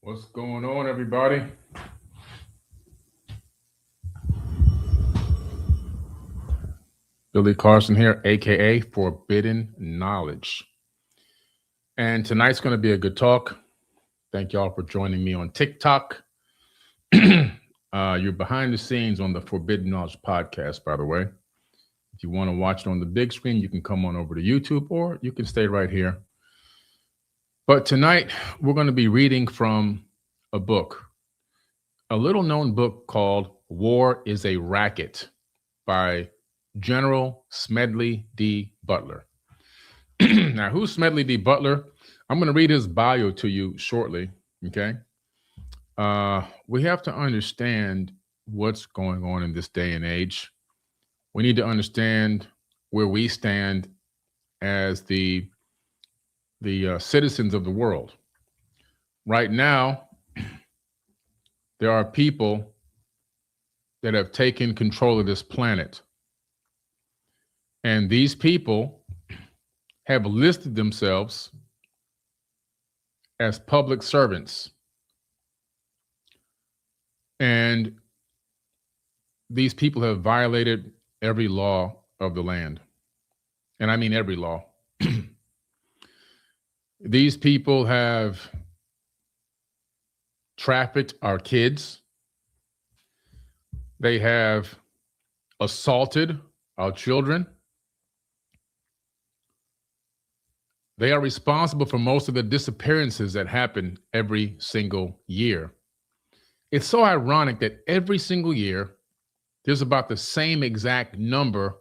What's going on, everybody? Billy Carson here, aka Forbidden Knowledge. And tonight's going to be a good talk. Thank y'all for joining me on TikTok. You're behind the scenes on the Forbidden Knowledge podcast, by the way. If you want to watch it on the big screen, you can come on over to YouTube or you can stay right here. But tonight, we're going to be reading from a book, a little known book called War is a Racket by General Smedley Butler. Now, who's Smedley Butler? I'm going to read his bio to you shortly. Okay. We have to understand what's going on in this day and age. We need to understand where we stand as the citizens of the world. Right now, there are people that have taken control of this planet. And these people have listed themselves as public servants. And these people have violated every law of the land. And I mean every law. These people have trafficked our kids. They have assaulted our children. They are responsible for most of the disappearances that happen every single year. It's so ironic that every single year, there's about the same exact number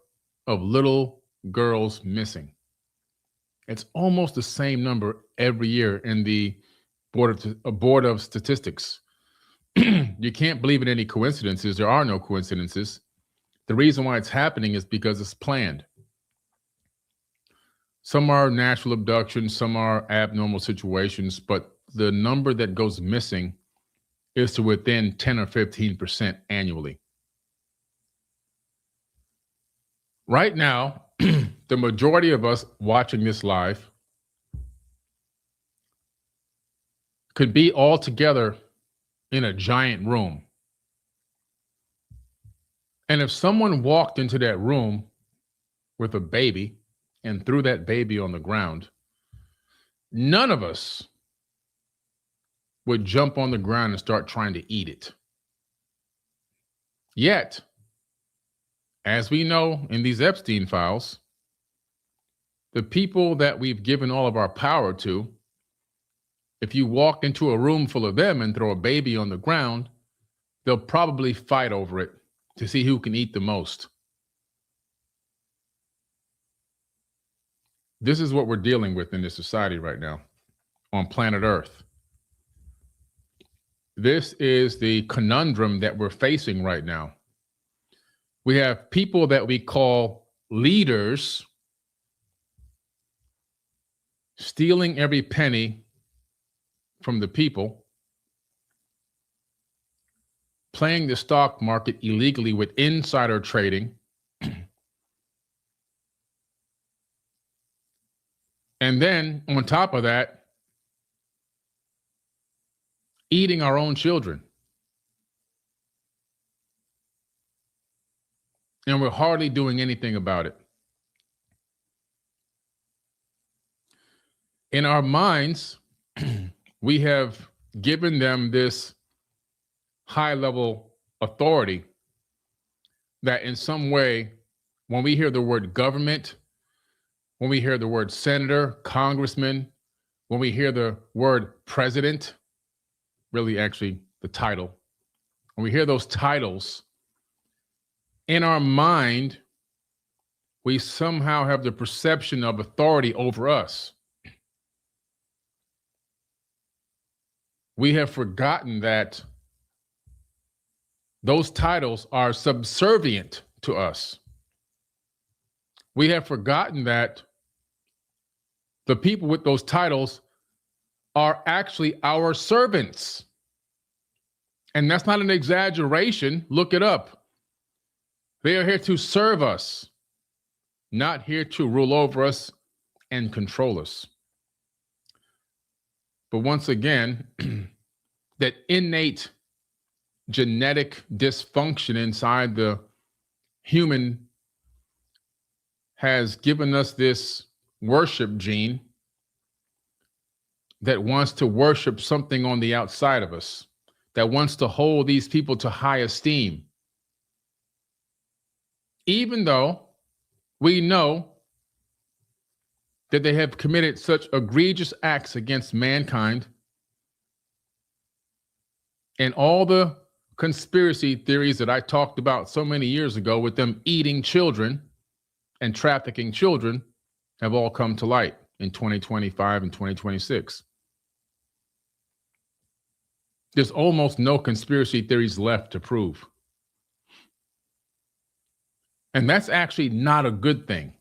of little girls missing. It's almost the same number every year in the Board of Statistics. You can't believe in any coincidences. There are no coincidences. The reason why it's happening is because it's planned. Some are natural abductions, some are abnormal situations, but the number that goes missing is to within 10 or 15% annually. Right now, the majority of us watching this live could be all together in a giant room. And if someone walked into that room with a baby and threw that baby on the ground, none of us would jump on the ground and start trying to eat it. Yet, as we know in these Epstein files, the people that we've given all of our power to, if you walked into a room full of them and throw a baby on the ground, they'll probably fight over it to see who can eat the most. This is what we're dealing with in this society right now on planet Earth. This is the conundrum that we're facing right now. We have people that we call leaders stealing every penny from the people, playing the stock market illegally with insider trading, and then on top of that, eating our own children. And we're hardly doing anything about it. In our minds, we have given them this high-level authority that in some way, when we hear the word government, when we hear the word senator, congressman, when we hear the word president, really actually the title, when we hear those titles, in our mind, we somehow have the perception of authority over us. We have forgotten that those titles are subservient to us. We have forgotten that the people with those titles are actually our servants. And that's not an exaggeration. Look it up. They are here to serve us, not here to rule over us and control us. But once again, that innate genetic dysfunction inside the human has given us this worship gene that wants to worship something on the outside of us, that wants to hold these people to high esteem. Even though we know that they have committed such egregious acts against mankind, and all the conspiracy theories that I talked about so many years ago with them eating children and trafficking children have all come to light in 2025 and 2026. There's almost no conspiracy theories left to prove. And that's actually not a good thing.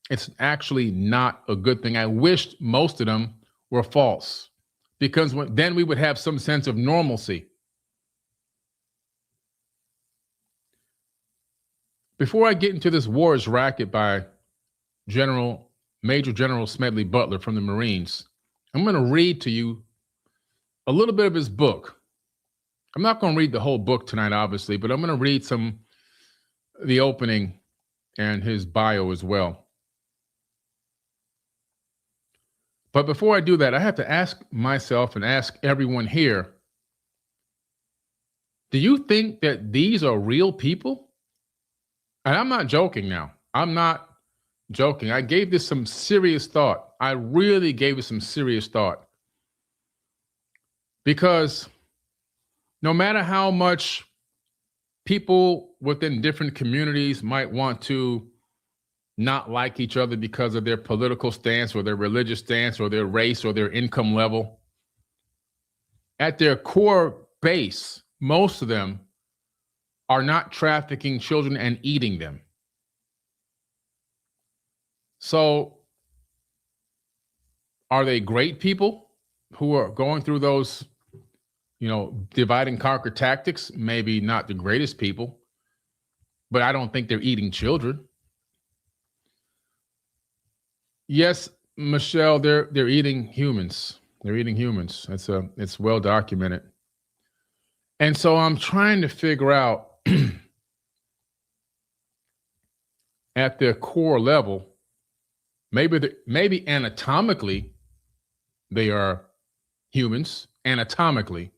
It's actually not a good thing. I wished most of them were false, because then we would have some sense of normalcy. Before I get into this War is Racket by Major General Smedley Butler from the Marines, I'm going to read to you a little bit of his book. I'm not going to read the whole book tonight, obviously, but I'm going to read the opening and his bio as well. But before I do that, I have to ask myself and ask everyone here, do you think that these are real people? And I'm not joking now. I'm not joking. I gave this some serious thought. I really gave it some serious thought. Because no matter how much people within different communities might want to not like each other because of their political stance or their religious stance or their race or their income level, at their core base, most of them are not trafficking children and eating them. So are they great people who are going through those, divide and conquer tactics? Maybe not the greatest people, but I don't think they're eating children. Yes, Michelle, they're eating humans. They're eating humans. It's well documented. And so I'm trying to figure out at their core level, maybe anatomically they are humans, anatomically,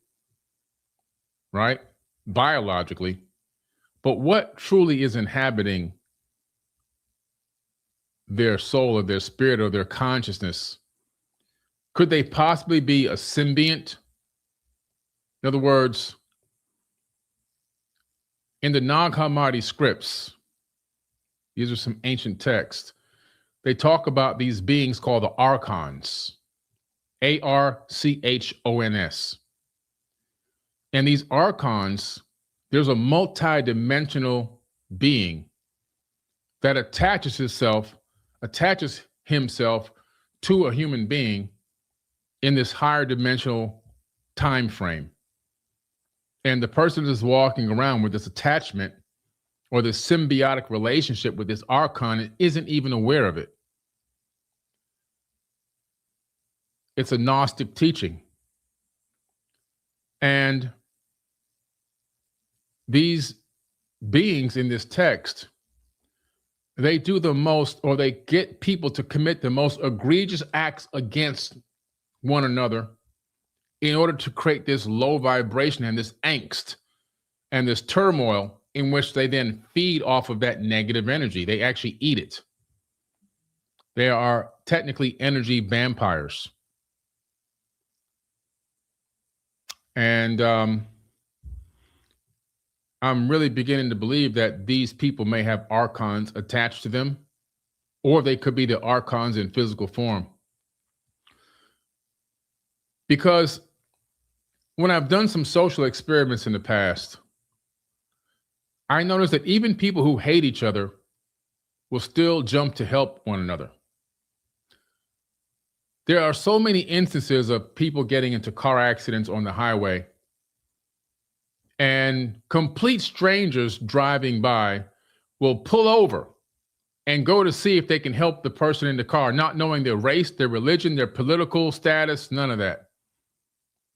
right? Biologically. But what truly is inhabiting their soul or their spirit or their consciousness? Could they possibly be a symbiont? In other words, in the Nag Hammadi scripts, these are some ancient texts, they talk about these beings called the archons, Archons. And these archons, there's a multi-dimensional being that attaches himself to a human being in this higher dimensional time frame. And the person is walking around with this attachment or this symbiotic relationship with this archon and isn't even aware of it. It's a Gnostic teaching. And these beings in this text, they do the most, or they get people to commit the most egregious acts against one another in order to create this low vibration and this angst and this turmoil in which they then feed off of that negative energy. They actually eat it. They are technically energy vampires. And I'm really beginning to believe that these people may have archons attached to them, or they could be the archons in physical form. Because when I've done some social experiments in the past, I noticed that even people who hate each other will still jump to help one another. There are so many instances of people getting into car accidents on the highway, and complete strangers driving by will pull over and go to see if they can help the person in the car, not knowing their race, their religion, their political status, none of that.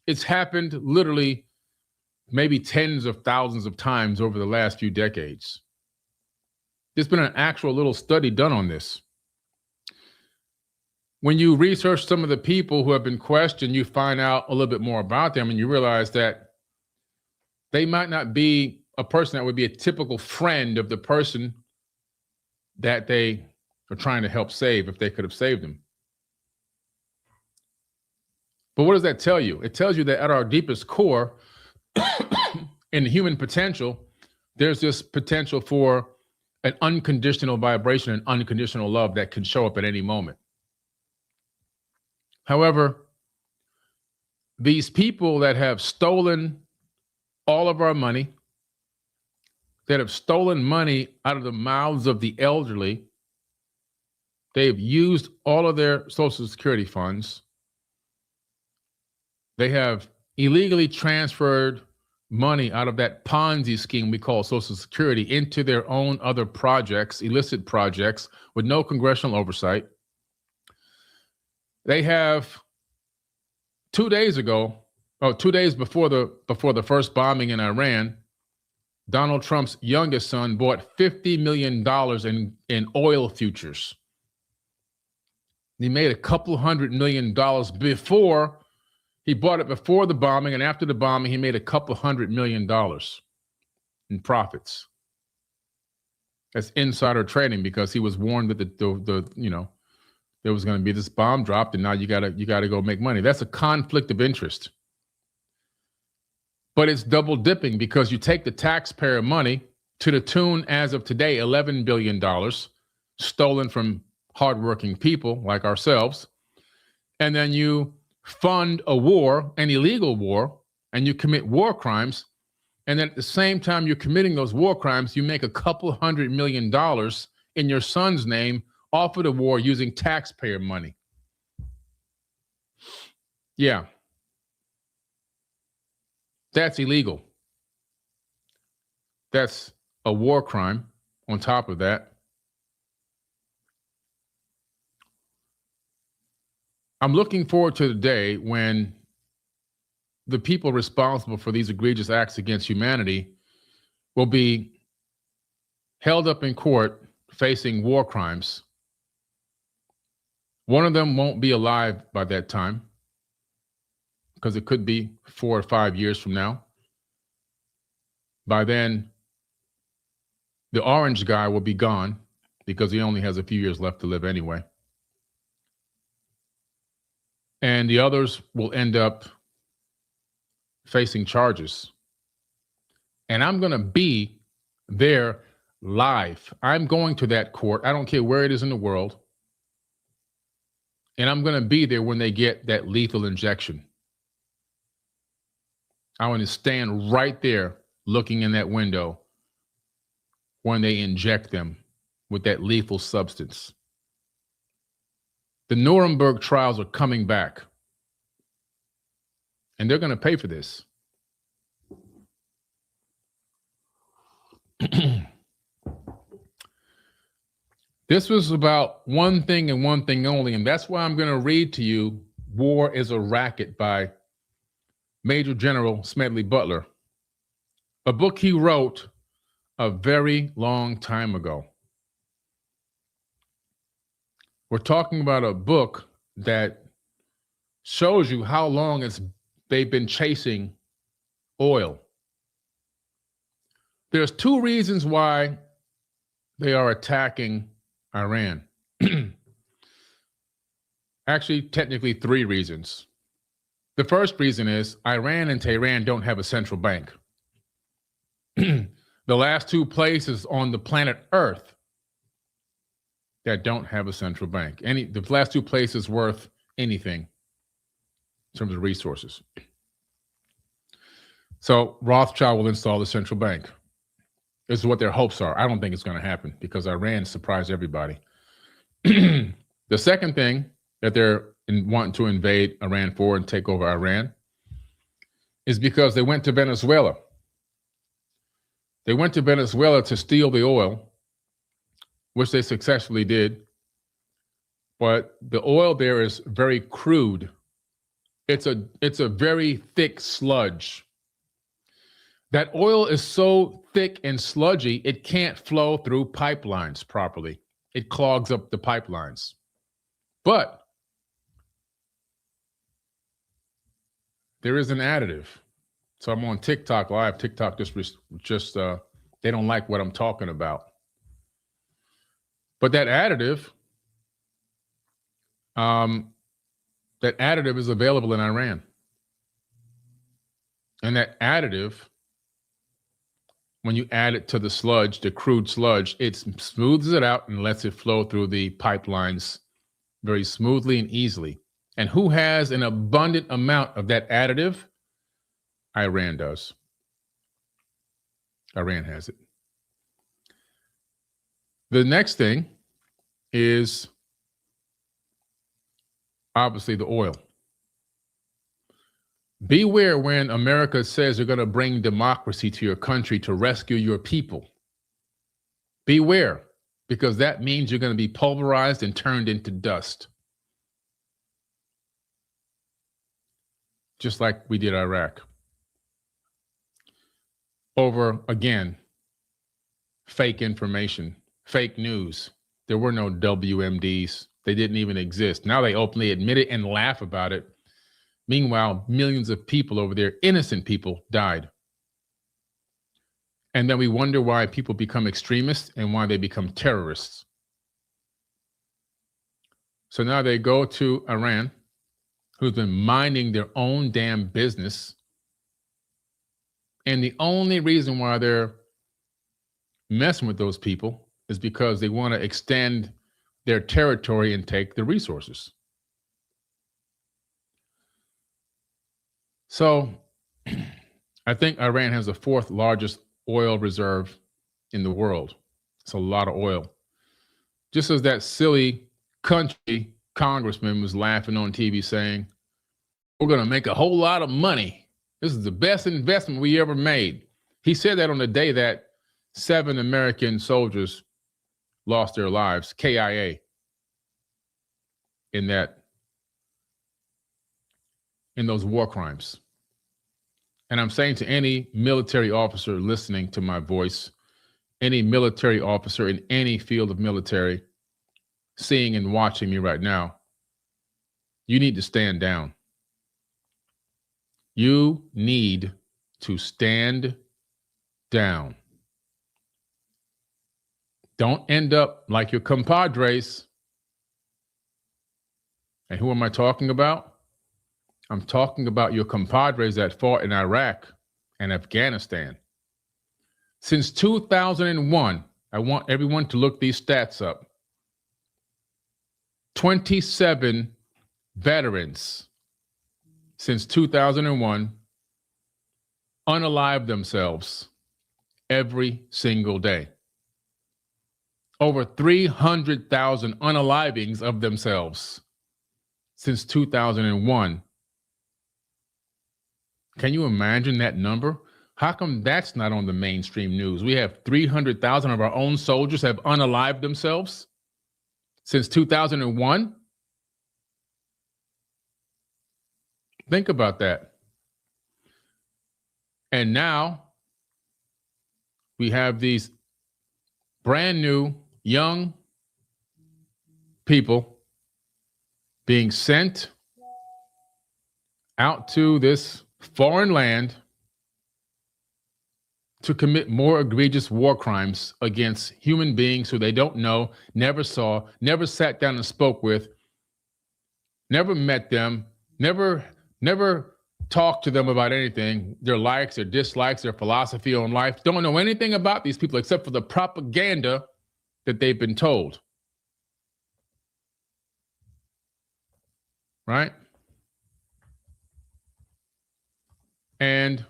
It's happened literally maybe tens of thousands of times over the last few decades. There's been an actual little study done on this. When you research some of the people who have been questioned, you find out a little bit more about them, and you realize that they might not be a person that would be a typical friend of the person that they are trying to help save if they could have saved them. But what does that tell you? It tells you that at our deepest core, in human potential, there's this potential for an unconditional vibration and unconditional love that can show up at any moment. However, these people that have stolen all of our money, that have stolen money out of the mouths of the elderly, they've used all of their Social Security funds. They have illegally transferred money out of that Ponzi scheme we call Social Security into their own other projects, illicit projects, with no congressional oversight. They have 2 days before the first bombing in Iran, Donald Trump's youngest son bought $50 million in oil futures. He made a couple $100 million before. He bought it before the bombing, and after the bombing, he made a couple $100 million in profits. That's insider trading, because he was warned that there was going to be this bomb dropped, and now you gotta go make money. That's a conflict of interest. But it's double dipping, because you take the taxpayer money to the tune, as of today, $11 billion stolen from hardworking people like ourselves, and then you fund a war, an illegal war, and you commit war crimes, and then at the same time you're committing those war crimes, you make a couple $100 million in your son's name off of the war using taxpayer money. Yeah. That's illegal. That's a war crime on top of that. I'm looking forward to the day when the people responsible for these egregious acts against humanity will be held up in court facing war crimes. One of them won't be alive by that time, because it could be 4 or 5 years from now. By then, the orange guy will be gone, because he only has a few years left to live anyway. And the others will end up facing charges. And I'm going to be there live. I'm going to that court. I don't care where it is in the world. And I'm going to be there when they get that lethal injection. I want to stand right there looking in that window when they inject them with that lethal substance. The Nuremberg trials are coming back, and they're going to pay for this. This was about one thing and one thing only, and that's why I'm going to read to you War is a Racket by Major General Smedley Butler, a book he wrote a very long time ago. We're talking about a book that shows you how long they've been chasing oil. There's 2 reasons why they are attacking Iran. Actually, technically 3 reasons. The first reason is Iran and Tehran don't have a central bank. The last 2 places on the planet Earth that don't have a central bank. The last 2 places worth anything in terms of resources. So Rothschild will install the central bank. This is what their hopes are. I don't think it's going to happen, because Iran surprised everybody. The second thing that they're wanting to invade Iran for and take over Iran is because they went to Venezuela. They went to Venezuela to steal the oil, which they successfully did. But the oil there is very crude. It's a very thick sludge. That oil is so thick and sludgy, it can't flow through pipelines properly. It clogs up the pipelines. But there is an additive. So I'm on TikTok Live. TikTok just they don't like what I'm talking about. But that additive is available in Iran. And that additive, when you add it to the sludge, the crude sludge, it smooths it out and lets it flow through the pipelines very smoothly and easily. And who has an abundant amount of that additive? Iran does. Iran has it. The next thing is obviously the oil. Beware when America says you're going to bring democracy to your country to rescue your people. Beware, because that means you're going to be pulverized and turned into dust. Just like we did Iraq. Over, again, fake information, fake news. There were no WMDs. They didn't even exist. Now they openly admit it and laugh about it. Meanwhile, millions of people over there, innocent people, died. And then we wonder why people become extremists and why they become terrorists. So now they go to Iran, who's been minding their own damn business. And the only reason why they're messing with those people is because they want to extend their territory and take the resources. So I think Iran has the fourth largest oil reserve in the world. It's a lot of oil. Just as that silly country congressman was laughing on TV saying, we're going to make a whole lot of money. This is the best investment we ever made. He said that on the day that 7 American soldiers lost their lives, KIA, in those war crimes. And I'm saying to any military officer listening to my voice, any military officer in any field of military, seeing and watching me right now, you need to stand down. You need to stand down. Don't end up like your compadres. And who am I talking about? I'm talking about your compadres that fought in Iraq and Afghanistan. Since 2001, I want everyone to look these stats up. 27 veterans since 2001 unalived themselves every single day. Over 300,000 unalivings of themselves since 2001. Can you imagine that number? How come that's not on the mainstream news? We have 300,000 of our own soldiers have unalived themselves since 2001. Think about that. And now we have these brand new young people being sent out to this foreign land to commit more egregious war crimes against human beings who they don't know, never saw, never sat down and spoke with, never met them, never talked to them about anything, their likes, their dislikes, their philosophy on life, don't know anything about these people except for the propaganda that they've been told. Right? And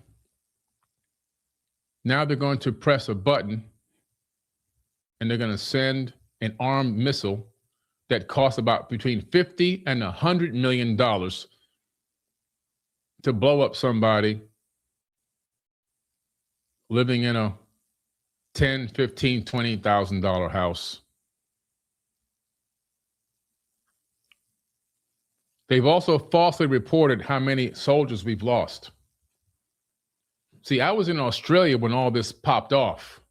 now they're going to press a button and they're going to send an armed missile that costs about between $50 and $100 million to blow up somebody living in a $10,000, $15,000, $20,000 house. They've also falsely reported how many soldiers we've lost. See, I was in Australia when all this popped off,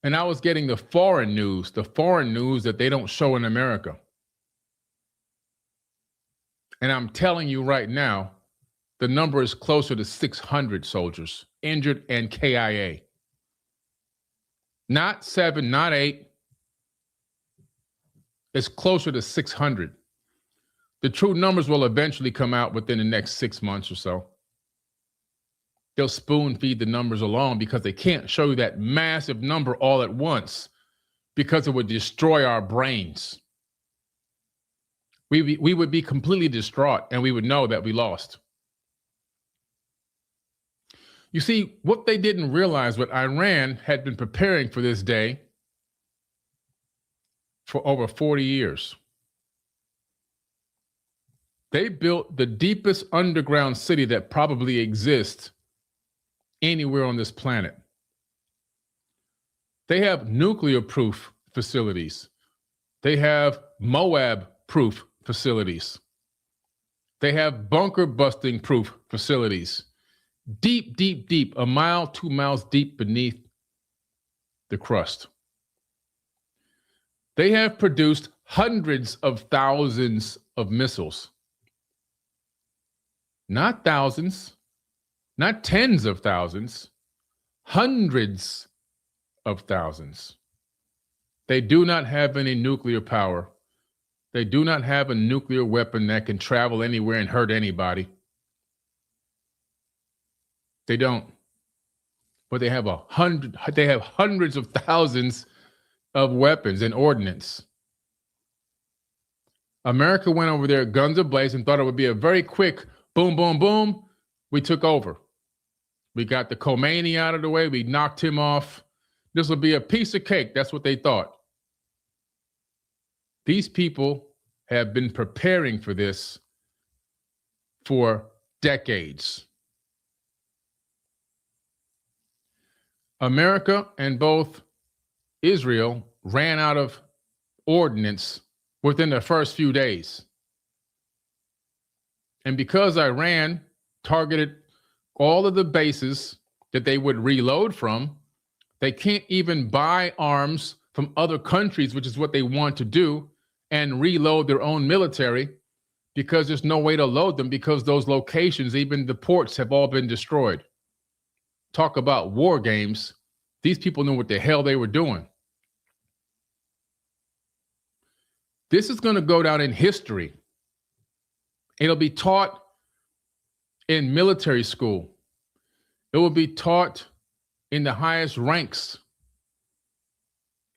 and I was getting the foreign news that they don't show in America. And I'm telling you right now, the number is closer to 600 soldiers injured and KIA. Not 7, not 8. It's closer to 600. The true numbers will eventually come out within the next 6 months or so. They'll spoon feed the numbers along because they can't show you that massive number all at once because it would destroy our brains. We would be completely distraught and we would know that we lost. You see, what they didn't realize, what Iran had been preparing for this day for over 40 years. They built the deepest underground city that probably exists anywhere on this planet. They have nuclear-proof facilities. They have Moab-proof facilities. They have bunker-busting proof facilities. Deep, deep, deep, 1 mile, 2 miles deep beneath the crust. They have produced hundreds of thousands of missiles. Not thousands, not tens of thousands, hundreds of thousands. They do not have any nuclear power. They do not have a nuclear weapon that can travel anywhere and hurt anybody. They don't. But they have hundreds of thousands of weapons and ordnance. America went over there guns ablaze and thought it would be a very quick boom, boom, boom. We took over. We got the Khomeini out of the way. We knocked him off. This will be a piece of cake. That's what they thought. These people have been preparing for this for decades. America and both Israel ran out of ordnance within the first few days. And because Iran targeted all of the bases that they would reload from, they can't even buy arms from other countries, which is what they want to do, and reload their own military because there's no way to load them because those locations, even the ports, have all been destroyed. Talk about war games. These people knew what the hell they were doing. This is going to go down in history. It'll be taught in military school. It will be taught in the highest ranks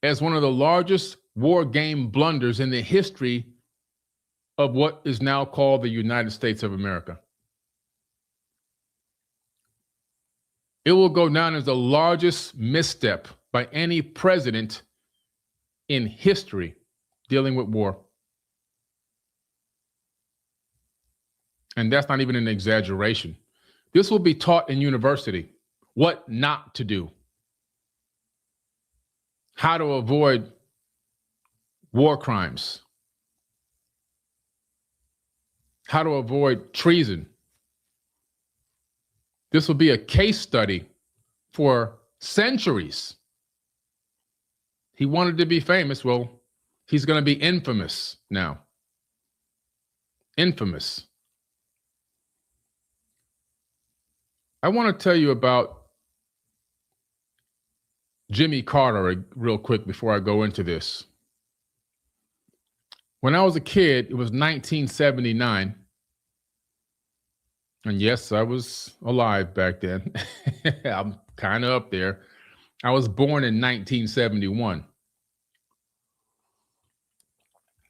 as one of the largest war game blunders in the history of what is now called the United States of America. It will go down as the largest misstep by any president in history dealing with war. And that's not even an exaggeration. This will be taught in university, what not to do, how to avoid war crimes, how to avoid treason. This will be a case study for centuries. He wanted to be famous. Well, he's going to be infamous now. Infamous. I want to tell you about Jimmy Carter real quick before I go into this. When I was a kid, it was 1979. And yes, I was alive back then. I'm kind of up there. I was born in 1971.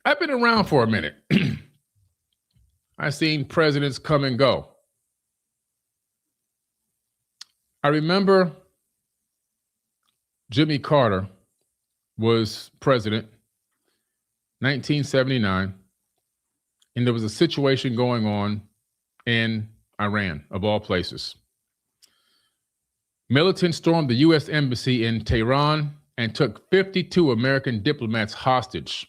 I've been around for a minute. I've seen presidents come and go. I remember Jimmy Carter was president, 1979, and there was a situation going on in Iran, of all places. Militants stormed the U.S. Embassy in Tehran and took 52 American diplomats hostage.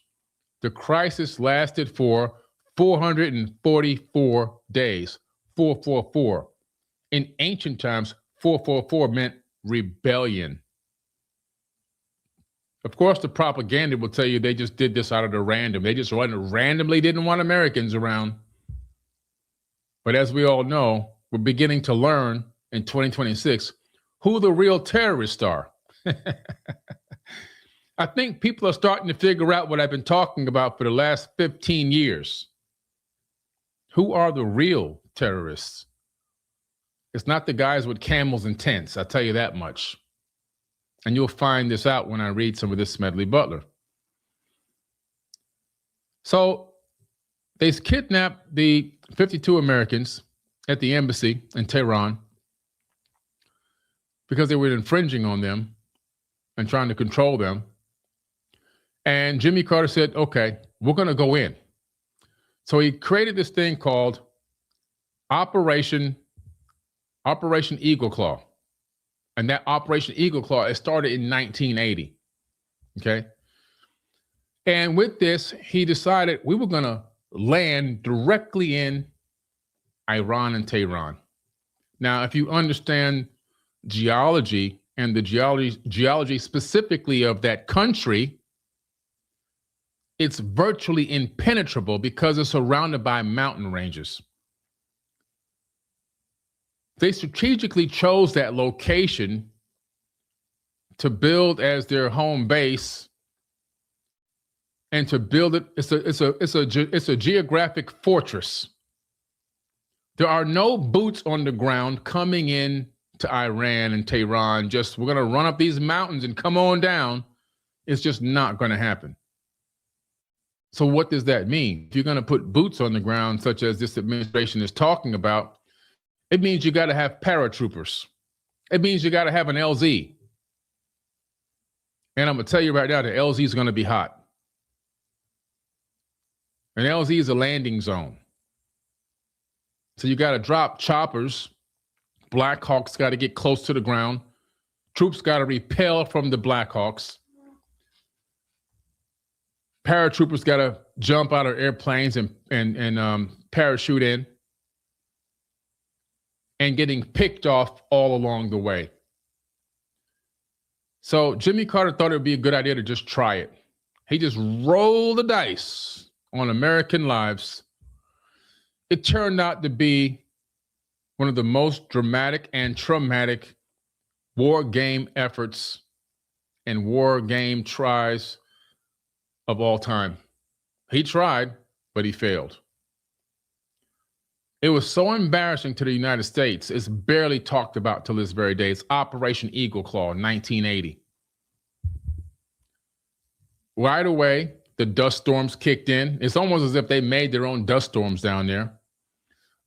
The crisis lasted for 444 days. 444. In ancient times, 444 meant rebellion. Of course, the propaganda will tell you they just did this out of the random. They just randomly didn't want Americans around. But as we all know, we're beginning to learn in 2026 who the real terrorists are. I think people are starting to figure out what I've been talking about for the last 15 years. Who are the real terrorists? It's not the guys with camels and tents, I'll tell you that much. And you'll find this out when I read some of this Smedley Butler. So they kidnapped the 52 Americans at the embassy in Tehran because they were infringing on them and trying to control them. And Jimmy Carter said, okay, we're going to go in. So he created this thing called Operation Eagle Claw. And that Operation Eagle Claw, it started in 1980. Okay. And with this, he decided we were going to land directly in Iran and Tehran. Now, if you understand geology and the geology specifically of that country, it's virtually impenetrable because it's surrounded by mountain ranges. They strategically chose that location to build as their home base and to build it. It's a geographic fortress. There are no boots on the ground coming in to Iran and Tehran. Just, we're going to run up these mountains and come on down. It's just not going to happen. So what does that mean? If you're going to put boots on the ground, such as this administration is talking about, it means you got to have paratroopers. It means you got to have an LZ. And I'm going to tell you right now, the LZ is going to be hot. An LZ is a landing zone. So you got to drop choppers. Black Hawks got to get close to the ground. Troops got to repel from the Black Hawks. Paratroopers got to jump out of airplanes and parachute in. And getting picked off all along the way. So Jimmy Carter thought it would be a good idea to just try it. He just rolled the dice on American lives. It turned out to be one of the most dramatic and traumatic war game efforts and war game tries of all time. He tried, but he failed. It was so embarrassing to the United States, it's barely talked about till this very day. It's Operation Eagle Claw, 1980. Right away, the dust storms kicked in. It's almost as if they made their own dust storms down there.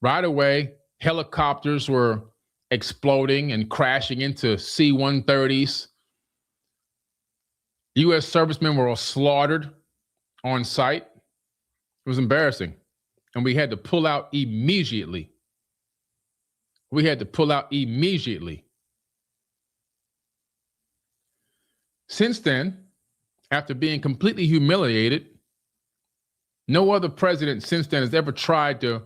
Right away, helicopters were exploding and crashing into C-130s. U.S. servicemen were all slaughtered on site. It was embarrassing. And we had to pull out immediately. We had to pull out immediately. Since then, after being completely humiliated, no other president since then has ever tried to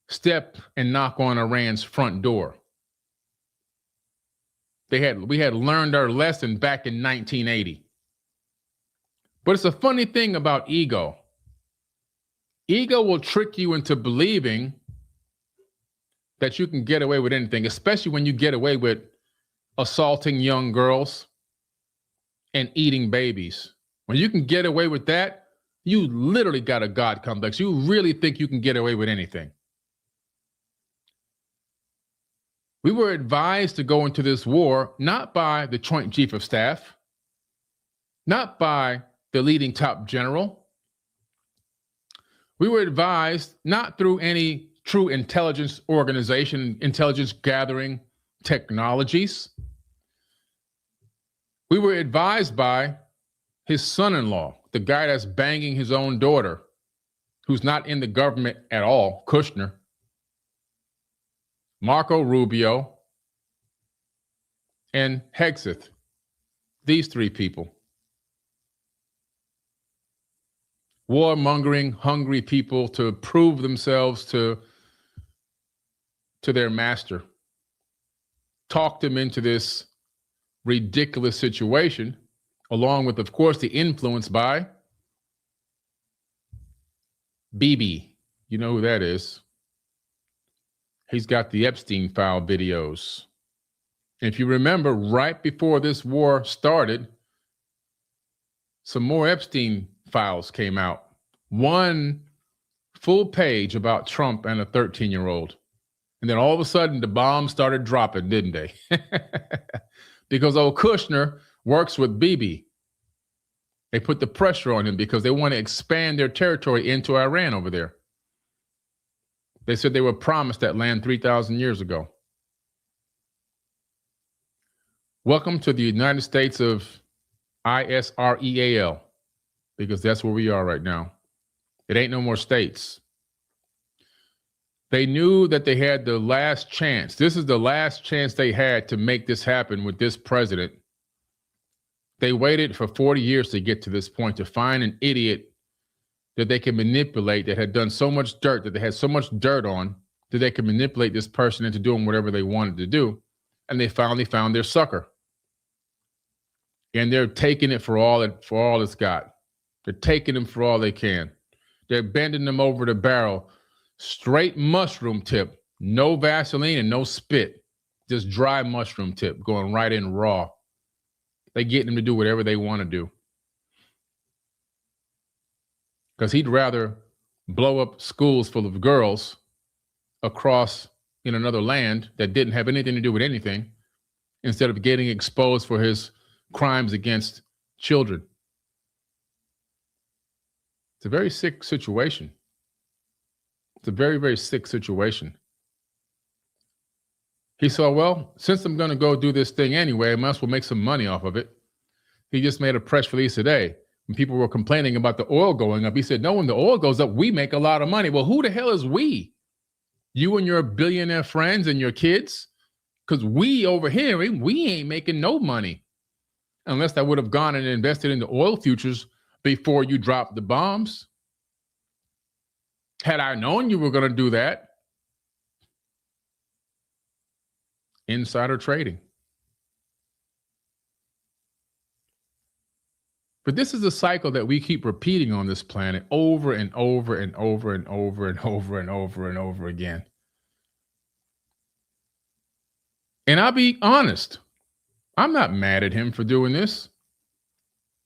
step and knock on Iran's front door. We had learned our lesson back in 1980. But it's a funny thing about ego. Ego will trick you into believing that you can get away with anything, especially when you get away with assaulting young girls and eating babies. When you can get away with that, you literally got a God complex. You really think you can get away with anything. We were advised to go into this war not by the Joint Chief of Staff, not by the leading top general. We were advised not through any true intelligence organization, intelligence gathering technologies. We were advised by his son-in-law, the guy that's banging his own daughter, who's not in the government at all, Kushner, Marco Rubio, and Hegseth. These three people. warmongering, hungry people to prove themselves to their master. Talked them into this ridiculous situation, along with, of course, the influence by Bibi. You know who that is. He's got the Epstein file videos. If you remember, right before this war started, some more Epstein files came out. One full page about Trump and a 13-year-old. And then all of a sudden, the bombs started dropping, didn't they? Because old Kushner works with Bibi. They put the pressure on him because they want to expand their territory into Iran over there. They said they were promised that land 3,000 years ago. Welcome to the United States of Israel, because that's where we are right now. It ain't no more states. They knew that they had the last chance. This is the last chance they had to make this happen with this president. They waited for 40 years to get to this point, to find an idiot that they can manipulate, that had done so much dirt, that they had so much dirt on, that they could manipulate this person into doing whatever they wanted to do. And they finally found their sucker. And they're taking it for all it's got. They're taking him for all they can. They're bending them over the barrel. Straight mushroom tip. No Vaseline and no spit. Just dry mushroom tip, going right in raw. They get him to do whatever they want to do. Because he'd rather blow up schools full of girls across in another land that didn't have anything to do with anything, instead of getting exposed for his crimes against children. It's a very sick situation. It's a very, very sick situation. He said, well, since I'm going to go do this thing anyway, I might as well make some money off of it. He just made a press release today. When people were complaining about the oil going up, he said, no, when the oil goes up, we make a lot of money. Well, who the hell is we? You and your billionaire friends and your kids? Because we over here, we ain't making no money. Unless I would have gone and invested in the oil futures before you dropped the bombs. Had I known you were going to do that. Insider trading. But this is a cycle that we keep repeating on this planet over and over and over and over and over and over and over again. And I'll be honest, I'm not mad at him for doing this.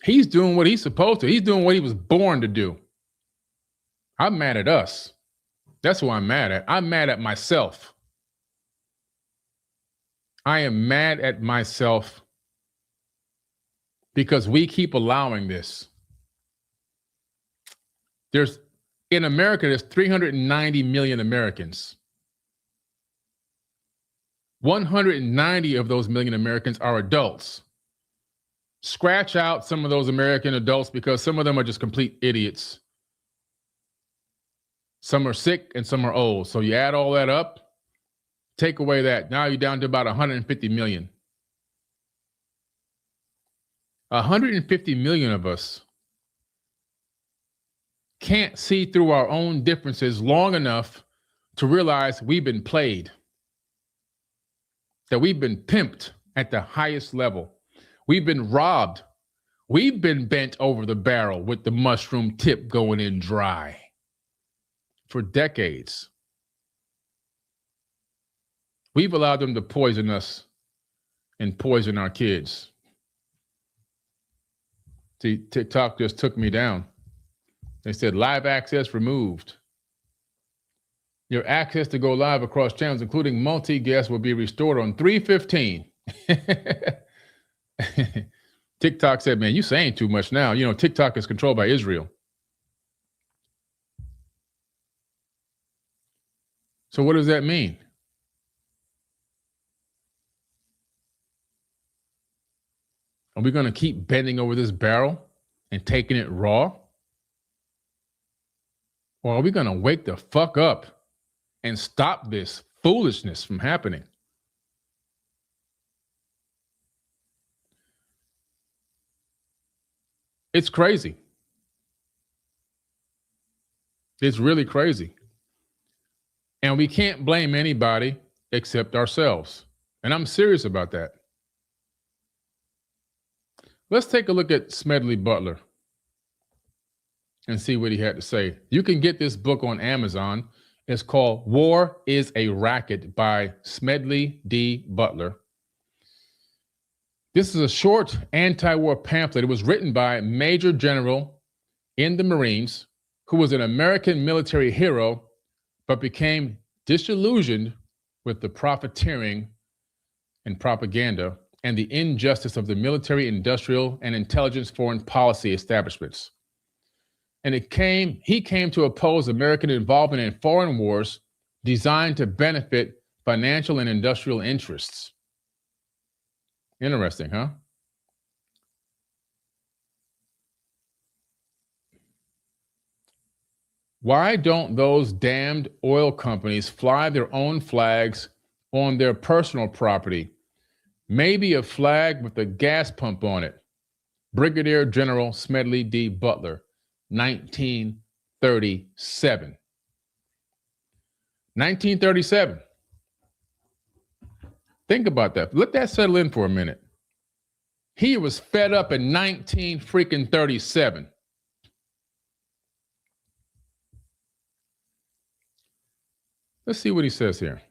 He's doing what he's supposed to. He's doing what he was born to do. I'm mad at us. That's who I'm mad at. I'm mad at myself. I am mad at myself because we keep allowing this. In America, there's 390 million Americans. 190 of those million Americans are adults. Scratch out some of those American adults because some of them are just complete idiots. Some are sick and some are old. So you add all that up, take away that. Now you're down to about 150 million. 150 million of us can't see through our own differences long enough to realize we've been played, that we've been pimped at the highest level. We've been robbed. We've been bent over the barrel with the mushroom tip going in dry for decades. We've allowed them to poison us and poison our kids. See, TikTok just took me down. They said live access removed. Your access to go live across channels, including multi-guest, will be restored on 3/15. TikTok said, man, you saying too much now. You know, TikTok is controlled by Israel. So what does that mean? Are we going to keep bending over this barrel and taking it raw? Or are we going to wake the fuck up and stop this foolishness from happening? It's crazy. It's really crazy. And we can't blame anybody except ourselves. And I'm serious about that. Let's take a look at Smedley Butler and see what he had to say. You can get this book on Amazon. It's called War is a Racket by Smedley D. Butler. This is a short anti-war pamphlet. It was written by a Major General in the Marines who was an American military hero, but became disillusioned with the profiteering and propaganda and the injustice of the military, industrial, and intelligence foreign policy establishments. And he came to oppose American involvement in foreign wars designed to benefit financial and industrial interests. Interesting, huh? Why don't those damned oil companies fly their own flags on their personal property? Maybe a flag with a gas pump on it. Brigadier General Smedley D. Butler, 1937. 1937. Think about that. Let that settle in for a minute. He was fed up in 1937. Let's see what he says here.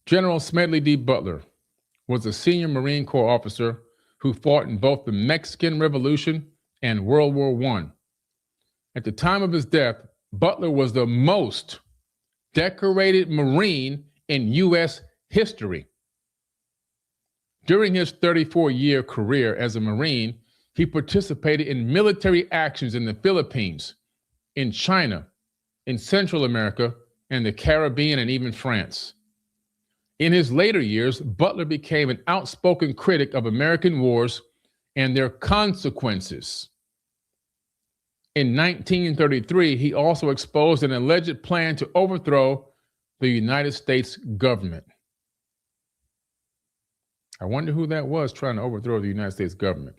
General Smedley D. Butler was a senior Marine Corps officer who fought in both the Mexican Revolution and World War I. At the time of his death, Butler was the most decorated Marine in U.S. history. During his 34-year career as a Marine, he participated in military actions in the Philippines, in China, in Central America, and the Caribbean, and even France. In his later years, Butler became an outspoken critic of American wars and their consequences. In 1933, he also exposed an alleged plan to overthrow the United States government. I wonder who that was trying to overthrow the United States government.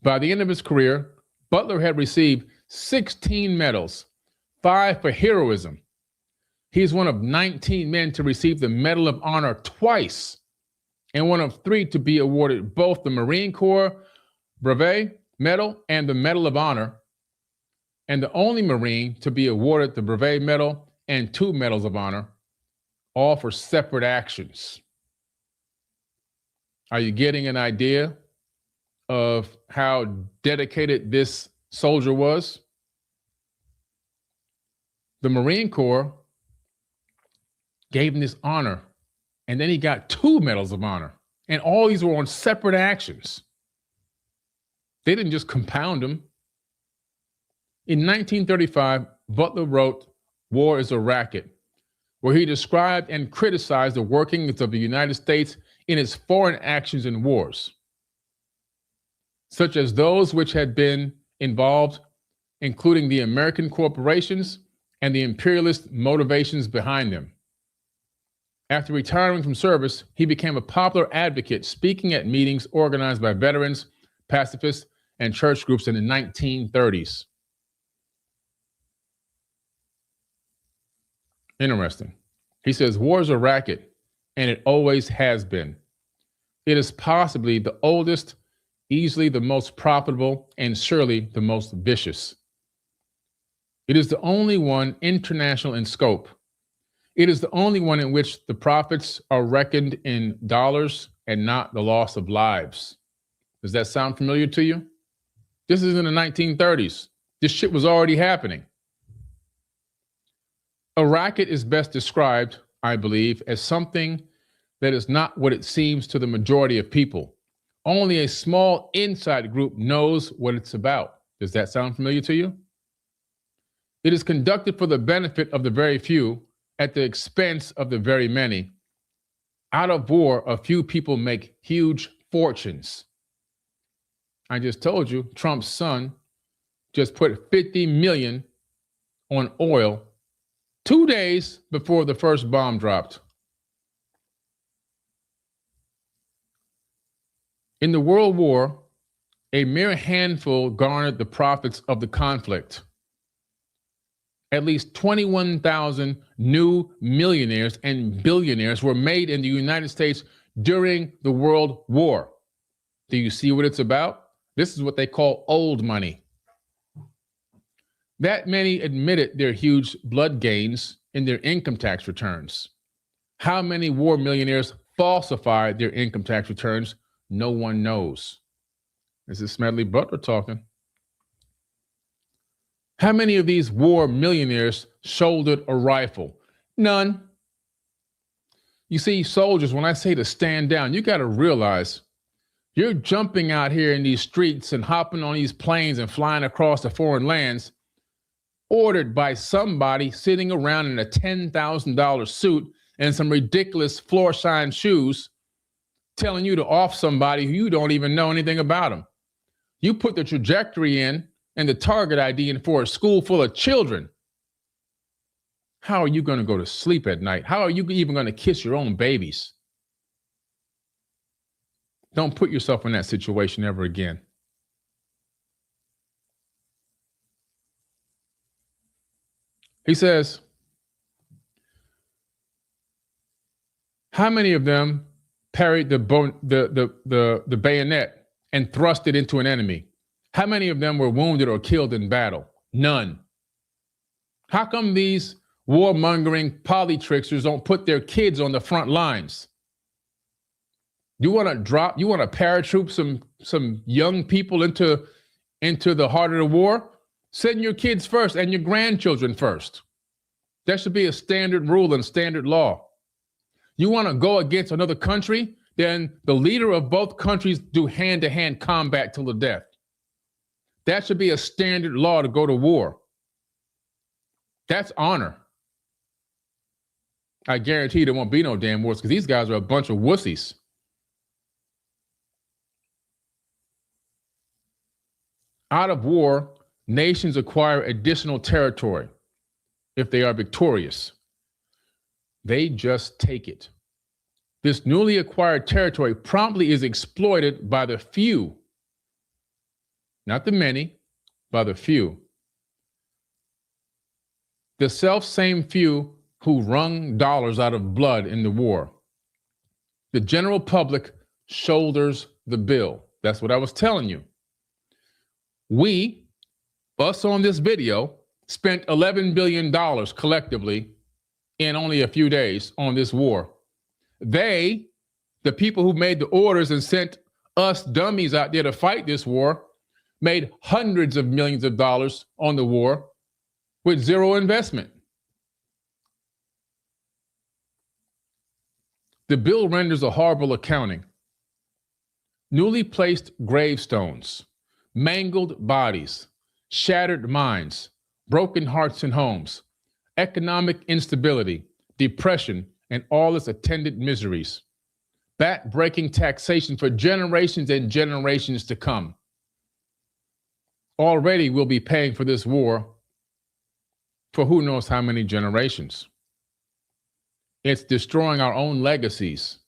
By the end of his career, Butler had received 16 medals, 5 for heroism. He's one of 19 men to receive the Medal of Honor twice, and one of 3 to be awarded both the Marine Corps Brevet Medal and the Medal of Honor, and the only Marine to be awarded the Brevet Medal and 2 Medals of Honor, all for separate actions. Are you getting an idea of how dedicated this soldier was? The Marine Corps gave him this honor, and then he got 2 Medals of Honor, and all these were on separate actions. They didn't just compound him. In 1935, Butler wrote War is a Racket, where he described and criticized the workings of the United States in its foreign actions and wars, such as those which had been involved, including the American corporations and the imperialist motivations behind them. After retiring from service, he became a popular advocate, speaking at meetings organized by veterans, pacifists, and church groups in the 1930s. Interesting. He says, war is a racket, and it always has been. It is possibly the oldest, easily the most profitable, and surely the most vicious. It is the only one international in scope. It is the only one in which the profits are reckoned in dollars and not the loss of lives. Does that sound familiar to you? This is in the 1930s. This shit was already happening. A racket is best described, I believe, as something that is not what it seems to the majority of people. Only a small inside group knows what it's about. Does that sound familiar to you? It is conducted for the benefit of the very few at the expense of the very many. Out of war, a few people make huge fortunes. I just told you, Trump's son just put 50 million on oil 2 days before the first bomb dropped. In the World War, A mere handful garnered the profits of the conflict. At least 21,000 new millionaires and billionaires were made in the United States during the World War. Do you see what it's about? This is what they call old money. That many admitted their huge blood gains in their income tax returns. How many war millionaires falsified their income tax returns? No one knows. This is Smedley Butler talking. How many of these war millionaires shouldered a rifle? None. You see, soldiers, when I say to stand down, you got to realize you're jumping out here in these streets and hopping on these planes and flying across the foreign lands, ordered by somebody sitting around in a $10,000 suit and some ridiculous floor shine shoes, telling you to off somebody who you don't even know anything about them. You put the trajectory in and the target ID in for a school full of children. How are you going to go to sleep at night? How are you even going to kiss your own babies? Don't put yourself in that situation ever again. He says, how many of them parried the bayonet and thrust it into an enemy? How many of them were wounded or killed in battle? None. How come these warmongering polytricksters don't put their kids on the front lines? You want to paratroop some young people into the heart of the war? Send your kids first and your grandchildren first. That should be a standard rule and standard law. You want to go against another country? Then the leader of both countries do hand-to-hand combat till the death. That should be a standard law to go to war. That's honor. I guarantee there won't be no damn wars because these guys are a bunch of wussies. Out of war, nations acquire additional territory if they are victorious. They just take it. This newly acquired territory promptly is exploited by the few, not the many, by the few. The self-same few who wrung dollars out of blood in the war. The general public shoulders the bill. That's what I was telling you. We, us on this video, spent $11 billion collectively in only a few days on this war. They, the people who made the orders and sent us dummies out there to fight this war, made hundreds of millions of dollars on the war with zero investment. The bill renders a horrible accounting. Newly placed gravestones, mangled bodies, shattered minds, broken hearts and homes, economic instability, depression, and all its attendant miseries. Back-breaking taxation for generations and generations to come. Already we'll be paying for this war for who knows how many generations. It's destroying our own legacies.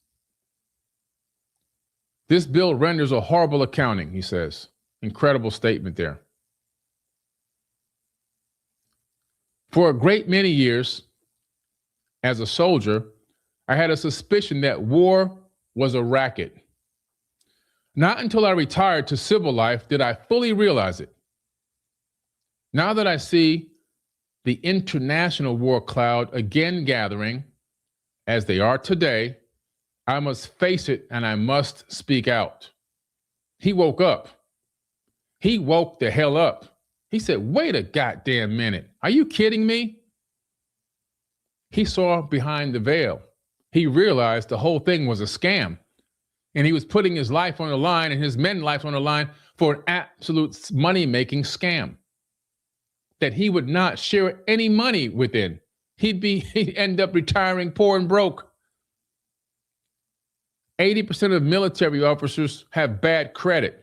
This bill renders a horrible accounting, he says. Incredible statement there. For a great many years, as a soldier, I had a suspicion that war was a racket. Not until I retired to civil life did I fully realize it. Now that I see the international war cloud again gathering, as they are today, I must face it and I must speak out. He woke up. He woke the hell up. He said, wait a goddamn minute. Are you kidding me? He saw behind the veil. He realized the whole thing was a scam. And he was putting his life on the line and his men's life on the line for an absolute money-making scam that he would not share any money within. He'd end up retiring poor and broke. 80% of military officers have bad credit.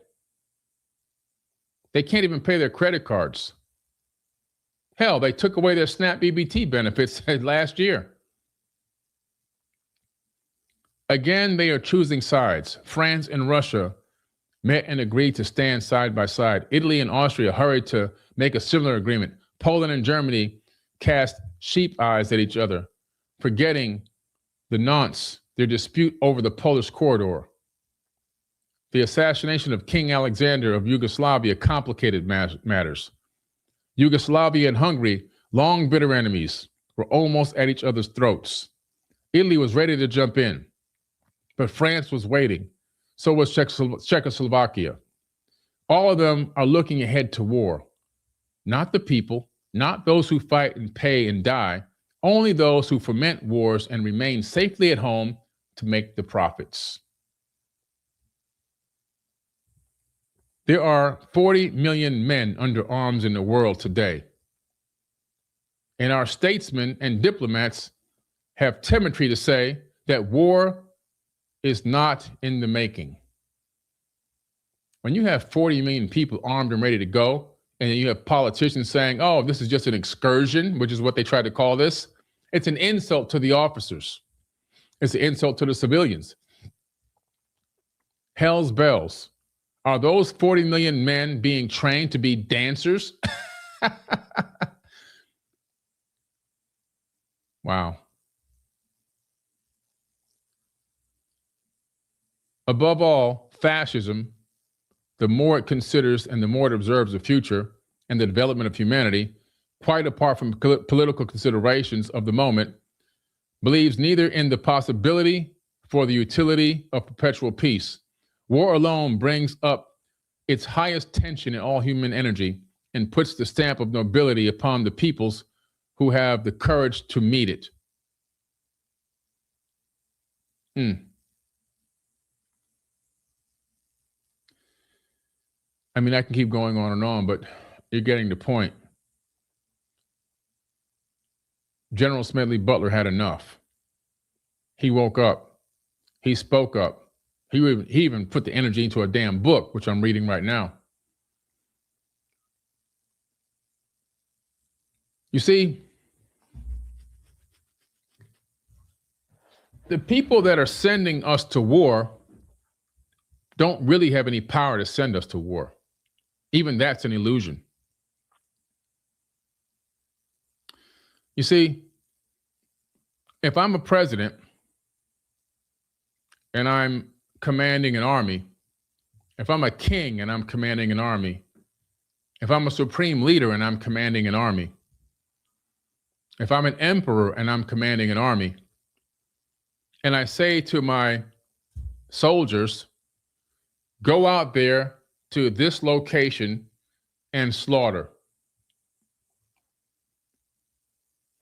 They can't even pay their credit cards. Hell, they took away their SNAP EBT benefits last year. Again, they are choosing sides. France and Russia met and agreed to stand side by side. Italy and Austria hurried to make a similar agreement. Poland and Germany cast sheep eyes at each other, forgetting the nonce, their dispute over the Polish corridor. The assassination of King Alexander of Yugoslavia complicated matters. Yugoslavia and Hungary, long bitter enemies, were almost at each other's throats. Italy was ready to jump in, but France was waiting. So was Czechoslovakia. All of them are looking ahead to war. Not the people, not those who fight and pay and die, only those who foment wars and remain safely at home to make the profits. There are 40 million men under arms in the world today. And our statesmen and diplomats have timidity to say that war is not in the making. When you have 40 million people armed and ready to go, and you have politicians saying, oh, this is just an excursion, which is what they try to call this, it's an insult to the officers. It's an insult to the civilians. Hell's bells. Are those 40 million men being trained to be dancers? Wow. Above all, fascism, the more it considers and the more it observes the future and the development of humanity, quite apart from political considerations of the moment, believes neither in the possibility for the utility of perpetual peace. War alone brings up its highest tension in all human energy and puts the stamp of nobility upon the peoples who have the courage to meet it. I mean, I can keep going on and on, but you're getting the point. General Smedley Butler had enough. He woke up. He spoke up. He even put the energy into a damn book, which I'm reading right now. You see, the people that are sending us to war don't really have any power to send us to war. Even that's an illusion. You see, if I'm a president and I'm commanding an army, if I'm a king and I'm commanding an army, if I'm a supreme leader and I'm commanding an army, if I'm an emperor and I'm commanding an army, and I say to my soldiers, go out there to this location and slaughter.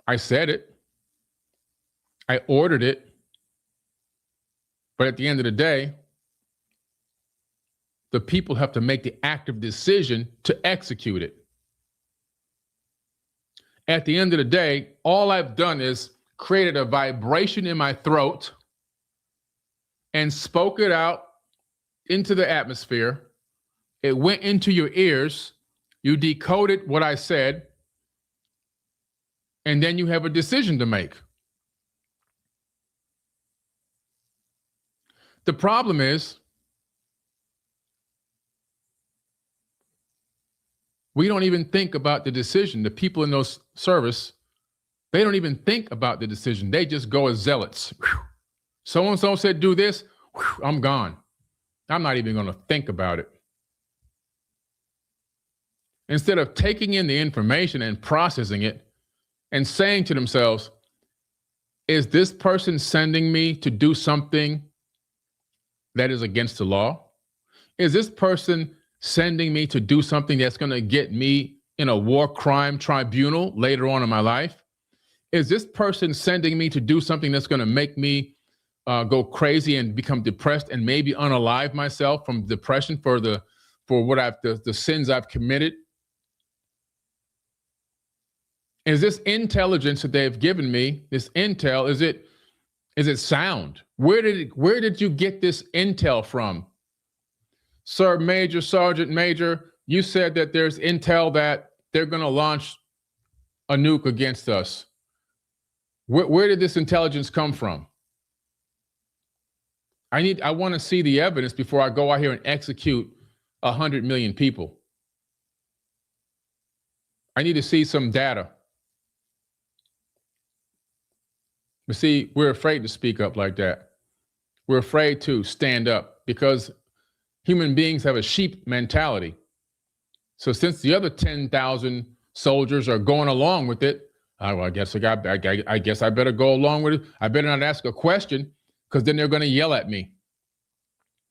I said it. I ordered it. But at the end of the day, the people have to make the active decision to execute it. At the end of the day, all I've done is created a vibration in my throat and spoke it out into the atmosphere. It went into your ears. You decoded what I said. And then you have a decision to make. The problem is, we don't even think about the decision. The people in those service, they don't even think about the decision. They just go as zealots. So-and-so said, do this. I'm gone. I'm not even going to think about it. Instead of taking in the information and processing it and saying to themselves, is this person sending me to do something that is against the law? Is this person sending me to do something that's going to get me in a war crime tribunal later on in my life? Is this person sending me to do something that's going to make me go crazy and become depressed and maybe unalive myself from depression for the sins I've committed? Is this intelligence that they've given me, this intel, is it sound? Where did you get this intel from? Sir Major, Sergeant Major, you said that there's intel that they're going to launch a nuke against us. Where did this intelligence come from? I want to see the evidence before I go out here and execute 100 million people. I need to see some data. But see, we're afraid to speak up like that. We're afraid to stand up because human beings have a sheep mentality. So since the other 10,000 soldiers are going along with it, I guess I better go along with it. I better not ask a question because then they're going to yell at me.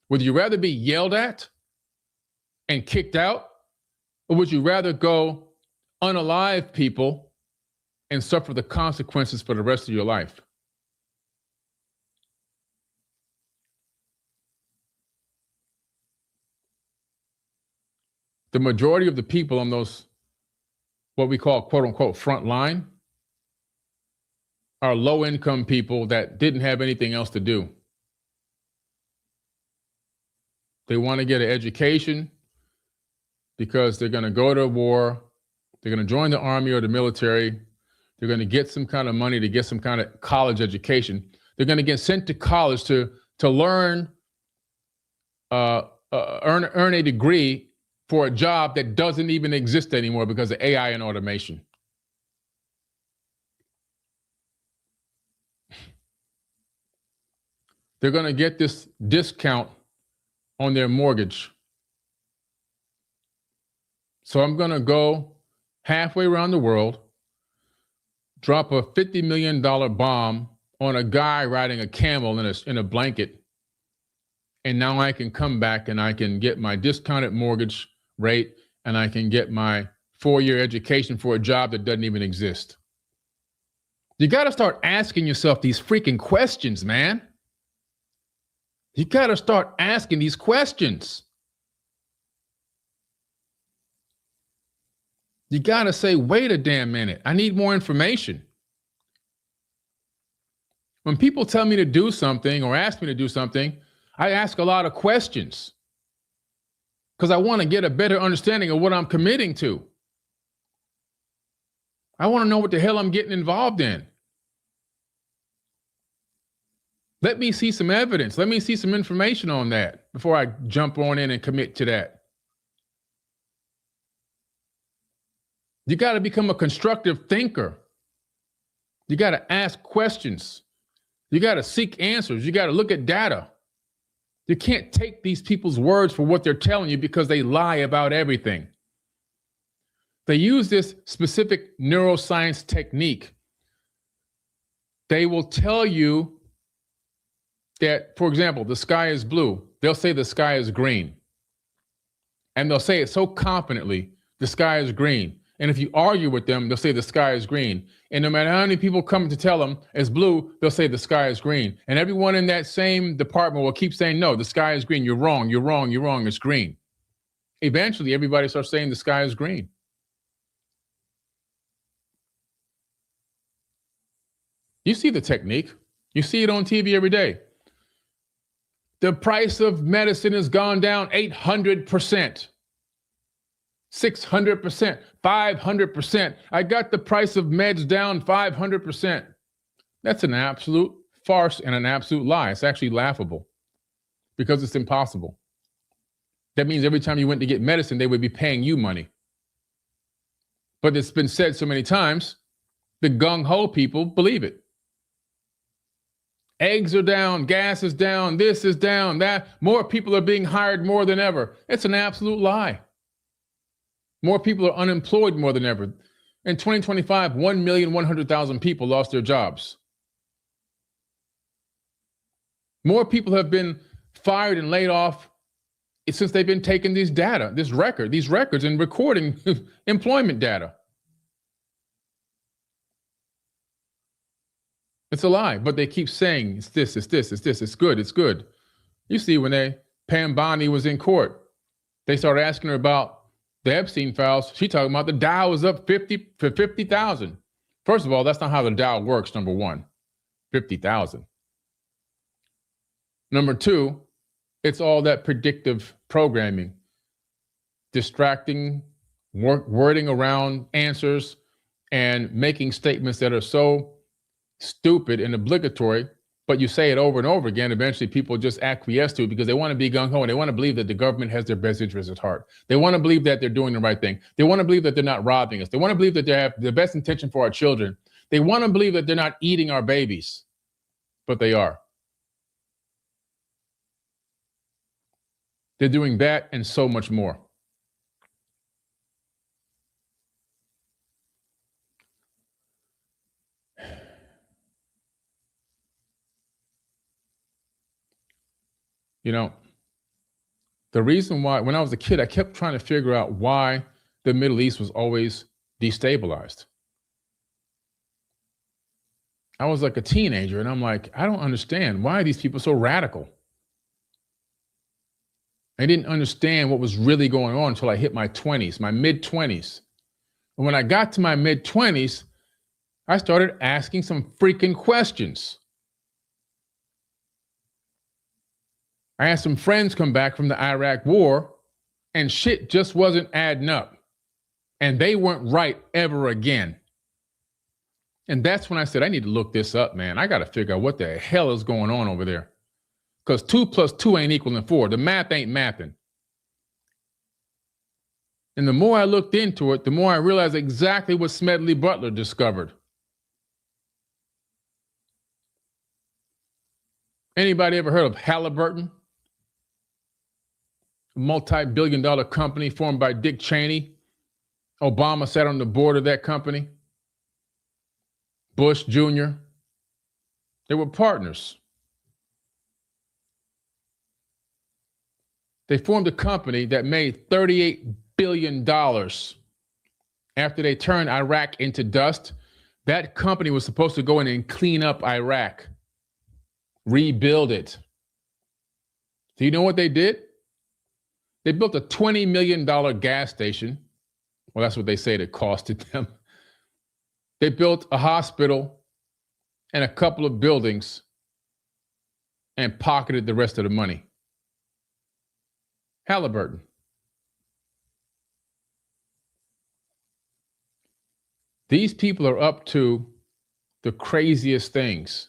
Would you rather be yelled at and kicked out, or would you rather go unalive people and suffer the consequences for the rest of your life? The majority of the people on those, what we call quote unquote front line, are low income people that didn't have anything else to do. They want to get an education because they're going to go to a war. They're going to join the army or the military. They're going to get some kind of money to get some kind of college education. They're going to get sent to college to learn, earn a degree for a job that doesn't even exist anymore because of AI and automation. They're going to get this discount on their mortgage. So I'm going to go halfway around the world, drop a $50 million bomb on a guy riding a camel in a blanket, and now I can come back and I can get my discounted mortgage rate and I can get my 4-year education for a job that doesn't even exist. You got to start asking yourself these freaking questions, man. You got to start asking these questions. You got to say, wait a damn minute. I need more information. When people tell me to do something or ask me to do something, I ask a lot of questions because I want to get a better understanding of what I'm committing to. I want to know what the hell I'm getting involved in. Let me see some evidence. Let me see some information on that before I jump on in and commit to that. You got to become a constructive thinker. You got to ask questions. You got to seek answers. You got to look at data. You can't take these people's words for what they're telling you because they lie about everything. They use this specific neuroscience technique. They will tell you that, for example, the sky is blue. They'll say the sky is green. And they'll say it so confidently, the sky is green. And if you argue with them, they'll say the sky is green. And no matter how many people come to tell them it's blue, they'll say the sky is green. And everyone in that same department will keep saying, no, the sky is green. You're wrong. You're wrong. You're wrong. It's green. Eventually, everybody starts saying the sky is green. You see the technique. You see it on TV every day. The price of medicine has gone down 800%. 600%, 500%. I got the price of meds down 500%. That's an absolute farce and an absolute lie. It's actually laughable because it's impossible. That means every time you went to get medicine, they would be paying you money. But it's been said so many times, the gung-ho people believe it. Eggs are down, gas is down, this is down, that. More people are being hired more than ever. It's an absolute lie. More people are unemployed more than ever. In 2025, 1,100,000 people lost their jobs. More people have been fired and laid off since they've been taking these records and recording employment data. It's a lie, but they keep saying it's this, it's this, it's this, it's good, it's good. You see, when Pam Bondi was in court, they started asking her about the Epstein files. She talking about the Dow is up 50,000. First of all, that's not how the Dow works, number one, 50,000. Number two, it's all that predictive programming, distracting, wording around answers, and making statements that are so stupid and obligatory But you say it over and over again, eventually people just acquiesce to it because they want to be gung-ho and they want to believe that the government has their best interests at heart. They want to believe that they're doing the right thing. They want to believe that they're not robbing us. They want to believe that they have the best intention for our children. They want to believe that they're not eating our babies, but they are. They're doing that and so much more. You know, the reason why, when I was a kid, I kept trying to figure out why the Middle East was always destabilized. I was like a teenager, and I'm like, I don't understand. Why are these people so radical? I didn't understand what was really going on until I hit my 20s, my mid-20s. And when I got to my mid-20s, I started asking some freaking questions. I had some friends come back from the Iraq war, and shit just wasn't adding up. And they weren't right ever again. And that's when I said, I need to look this up, man. I got to figure out what the hell is going on over there. Because 2 + 2 ain't equaling 4. The math ain't mathing. And the more I looked into it, the more I realized exactly what Smedley Butler discovered. Anybody ever heard of Halliburton? A multi-billion-dollar company formed by Dick Cheney. Obama sat on the board of that company. Bush Jr. They were partners. They formed a company that made $38 billion after they turned Iraq into dust. That company was supposed to go in and clean up Iraq, rebuild it. Do you know what they did? They built a $20 million gas station. Well, that's what they say it costed them. They built a hospital and a couple of buildings and pocketed the rest of the money. Halliburton. These people are up to the craziest things.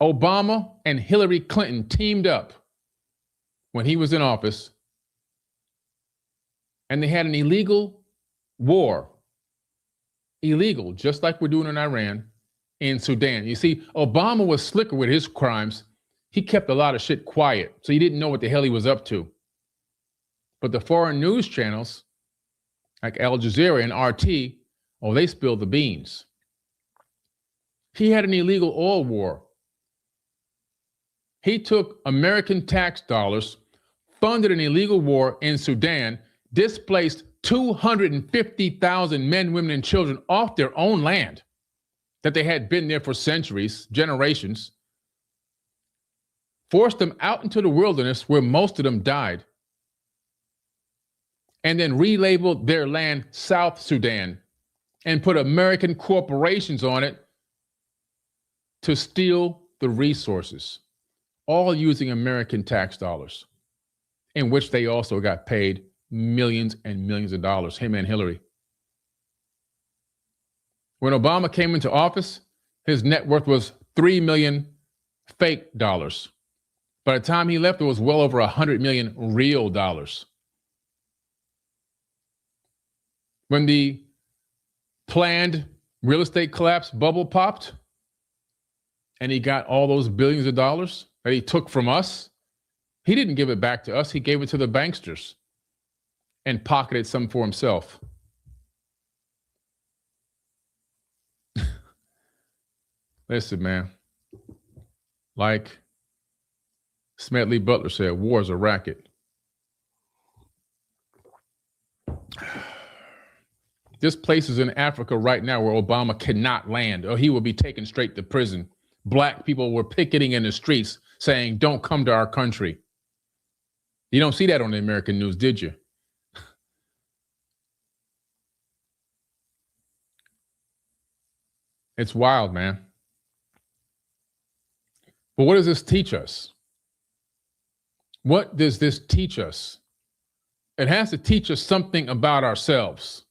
Obama and Hillary Clinton teamed up when he was in office, and they had an illegal war. Illegal, just like we're doing in Iran, in Sudan. You see, Obama was slicker with his crimes. He kept a lot of shit quiet, so you didn't know what the hell he was up to. But the foreign news channels, like Al Jazeera and RT, oh, they spilled the beans. He had an illegal oil war. He took American tax dollars, funded an illegal war in Sudan, displaced 250,000 men, women, and children off their own land that they had been there for centuries, generations, forced them out into the wilderness where most of them died, and then relabeled their land South Sudan and put American corporations on it to steal the resources, all using American tax dollars, in which they also got paid millions and millions of dollars, him and Hillary. When Obama came into office, his net worth was $3 million fake dollars. By the time he left, it was well over $100 million real dollars. When the planned real estate collapse bubble popped, and he got all those billions of dollars that he took from us, he didn't give it back to us. He gave it to the banksters and pocketed some for himself. Listen, man, like Smedley Butler said, war is a racket. There's places in Africa right now where Obama cannot land, or he will be taken straight to prison. Black people were picketing in the streets saying, don't come to our country. You don't see that on the American news, did you? It's wild, man. But what does this teach us? What does this teach us? It has to teach us something about ourselves.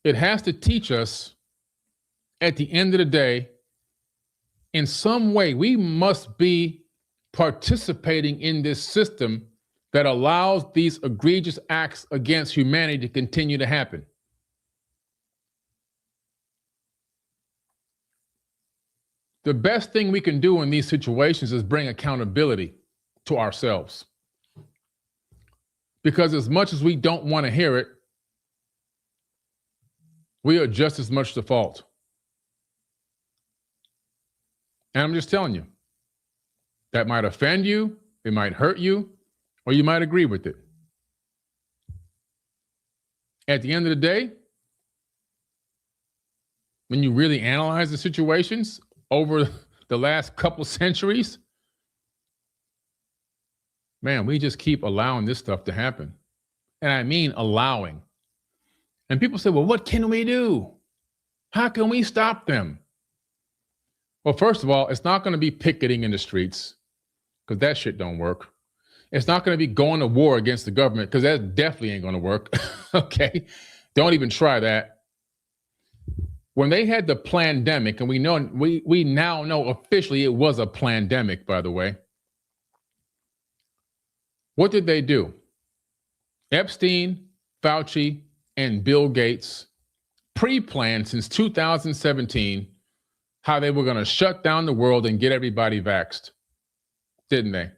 It has to teach us at the end of the day, in some way, we must be participating in this system that allows these egregious acts against humanity to continue to happen. The best thing we can do in these situations is bring accountability to ourselves. Because as much as we don't want to hear it, we are just as much the fault. And I'm just telling you, that might offend you, it might hurt you, or you might agree with it. At the end of the day, when you really analyze the situations over the last couple centuries, man, we just keep allowing this stuff to happen. And I mean allowing. And people say, well, what can we do? How can we stop them? Well, first of all, it's not going to be picketing in the streets, because that shit don't work. It's not going to be going to war against the government, because that definitely ain't going to work. Okay? Don't even try that. When they had the plandemic, and we now know officially it was a plandemic, by the way. What did they do? Epstein, Fauci, and Bill Gates pre-planned since 2017 how they were going to shut down the world and get everybody vaxxed, didn't they?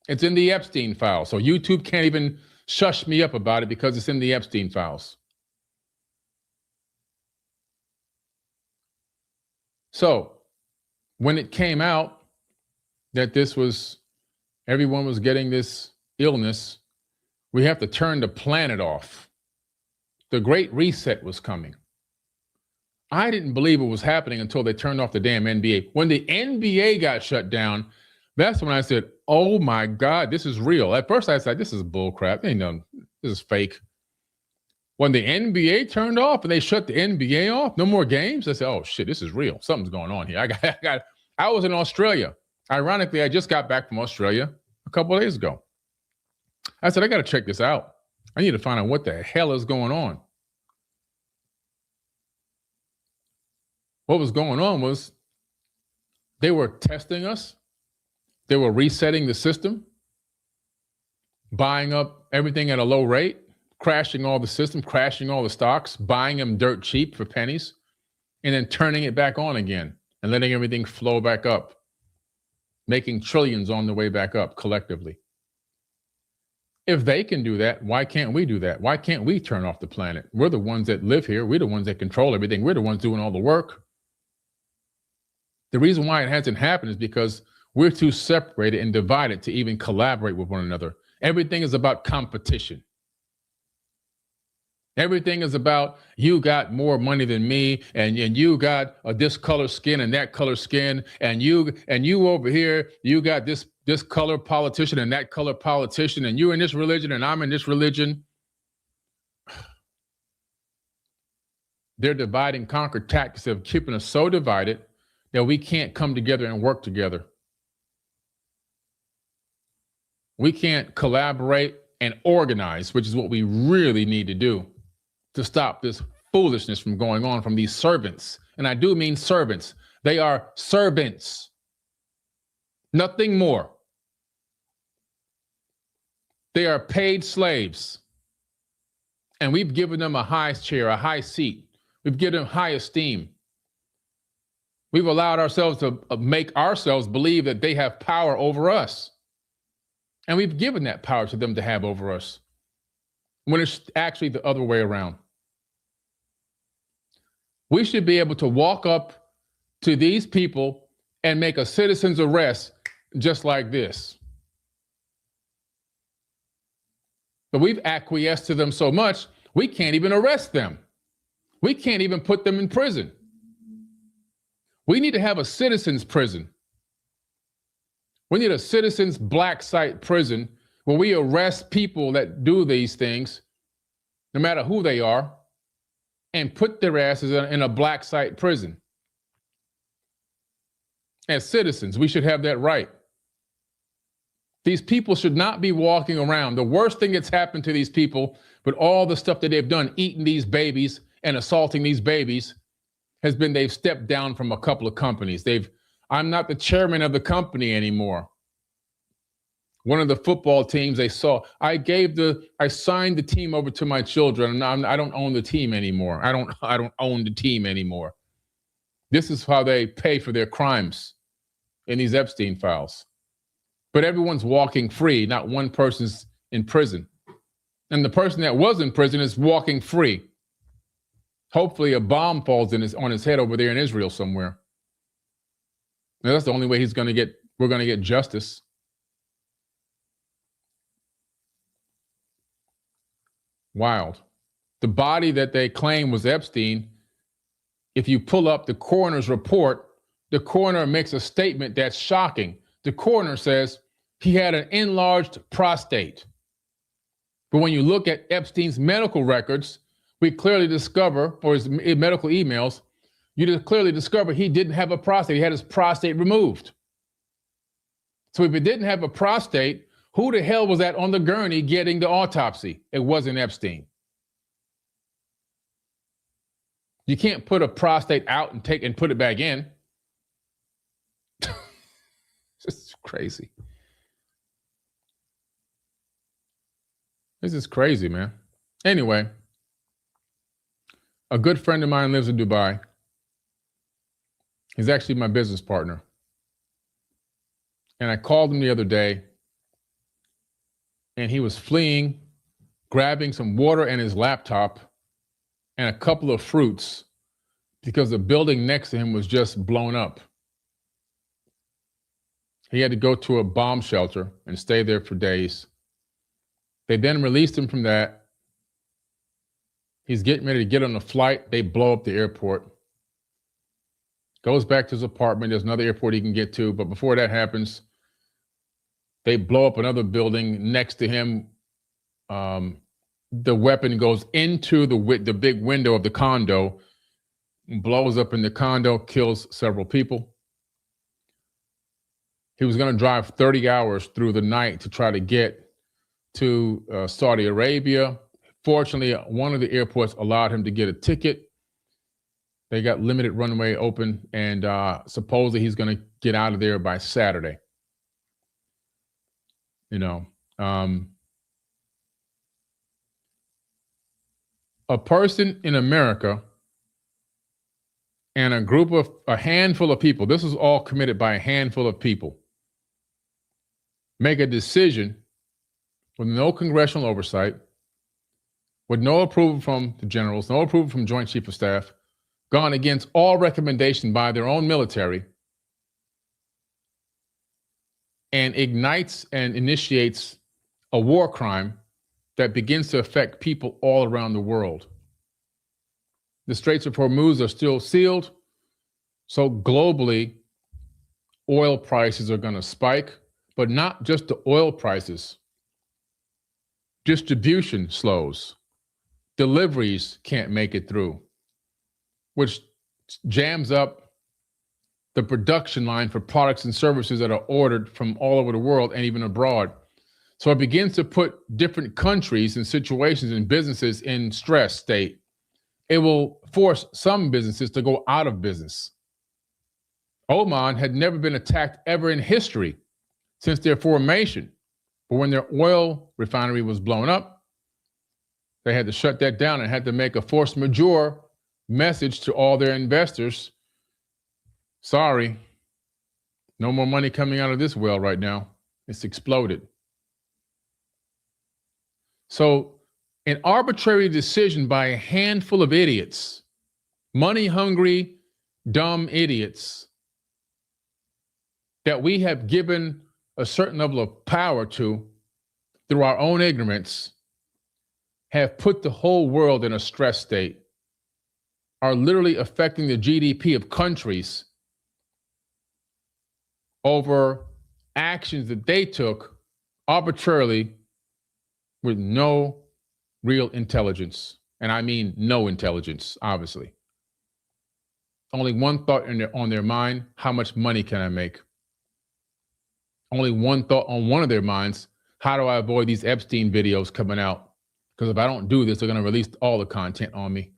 It's in the Epstein files. So YouTube can't even shush me up about it because it's in the Epstein files. So when it came out that everyone was getting this illness, we have to turn the planet off. The Great Reset was coming. I didn't believe it was happening until they turned off the damn NBA. When the NBA got shut down, that's when I said, oh my God, this is real. At first I said, this is bull crap. Ain't no, this is fake. When the NBA turned off and they shut the NBA off, no more games, I said, oh shit, this is real. Something's going on here. I was in Australia. Ironically, I just got back from Australia a couple of days ago. I said, I got to check this out. I need to find out what the hell is going on. What was going on was they were testing us. They were resetting the system, buying up everything at a low rate, crashing all the system, crashing all the stocks, buying them dirt cheap for pennies, and then turning it back on again and letting everything flow back up, making trillions on the way back up collectively. If they can do that, why can't we do that? Why can't we turn off the planet? We're the ones that live here. We're the ones that control everything. We're the ones doing all the work. The reason why it hasn't happened is because we're too separated and divided to even collaborate with one another. Everything is about competition. Everything is about you got more money than me, and you got this color skin and that color skin, and you over here, you got this color politician and that color politician, and you're in this religion and I'm in this religion. Their divide and conquer tactics have keeping us so divided that we can't come together and work together. We can't collaborate and organize, which is what we really need to do to stop this foolishness from going on from these servants. And I do mean servants. They are servants. Nothing more. They are paid slaves. And we've given them a high chair, a high seat. We've given them high esteem. We've allowed ourselves to make ourselves believe that they have power over us. And we've given that power to them to have over us, when it's actually the other way around. We should be able to walk up to these people and make a citizen's arrest just like this. But we've acquiesced to them so much, we can't even arrest them. We can't even put them in prison. We need to have a citizen's prison. We need a citizen's black site prison where we arrest people that do these things, no matter who they are, and put their asses in a black site prison. As citizens, we should have that right. These people should not be walking around. The worst thing that's happened to these people, but all the stuff that they've done, eating these babies and assaulting these babies, has been they've stepped down from a couple of companies. I'm not the chairman of the company anymore. One of the football teams I signed the team over to my children, and I don't own the team anymore. I don't own the team anymore. This is how they pay for their crimes in these Epstein files. But everyone's walking free. Not one person's in prison. And the person that was in prison is walking free. Hopefully a bomb falls on his head over there in Israel somewhere. Now, that's the only way we're going to get justice. Wild. The body that they claim was Epstein, if you pull up the coroner's report, the coroner makes a statement that's shocking. The coroner says he had an enlarged prostate. But when you look at Epstein's medical records, we clearly discover, or his medical emails, you clearly discover he didn't have a prostate. He had his prostate removed. So if he didn't have a prostate, who the hell was that on the gurney getting the autopsy? It wasn't Epstein. You can't put a prostate out and put it back in. It's crazy. This is crazy, man. Anyway, a good friend of mine lives in Dubai. He's actually my business partner. And I called him the other day, and he was fleeing, grabbing some water and his laptop and a couple of fruits because the building next to him was just blown up. He had to go to a bomb shelter and stay there for days. They then released him from that. He's getting ready to get on a flight. They blow up the airport. Goes back to his apartment. There's another airport he can get to. But before that happens, they blow up another building next to him. The weapon goes into the big window of the condo, blows up in the condo, kills several people. He was going to drive 30 hours through the night to try to get to Saudi Arabia. Fortunately, one of the airports allowed him to get a ticket. They got limited runway open, and supposedly he's going to get out of there by Saturday. You know, a person in America and a handful of people, this is all committed by a handful of people, make a decision with no congressional oversight, with no approval from the generals, no approval from Joint Chief of Staff, gone against all recommendation by their own military, and ignites and initiates a war crime that begins to affect people all around the world. The Straits of Hormuz are still sealed, so globally, oil prices are going to spike, but not just the oil prices. Distribution slows. Deliveries can't make it through, which jams up the production line for products and services that are ordered from all over the world and even abroad. So it begins to put different countries and situations and businesses in stress state. It will force some businesses to go out of business. Oman had never been attacked ever in history since their formation. But when their oil refinery was blown up, they had to shut that down and had to make a force majeure message to all their investors. Sorry, no more money coming out of this well right now. It's exploded. So an arbitrary decision by a handful of idiots, money-hungry, dumb idiots, that we have given a certain level of power to through our own ignorance, have put the whole world in a stress state, are literally affecting the GDP of countries over actions that they took arbitrarily with no real intelligence. And I mean no intelligence, obviously. Only one thought on their mind: how much money can I make? Only one thought on one of their minds: how do I avoid these Epstein videos coming out? Because if I don't do this, they're going to release all the content on me.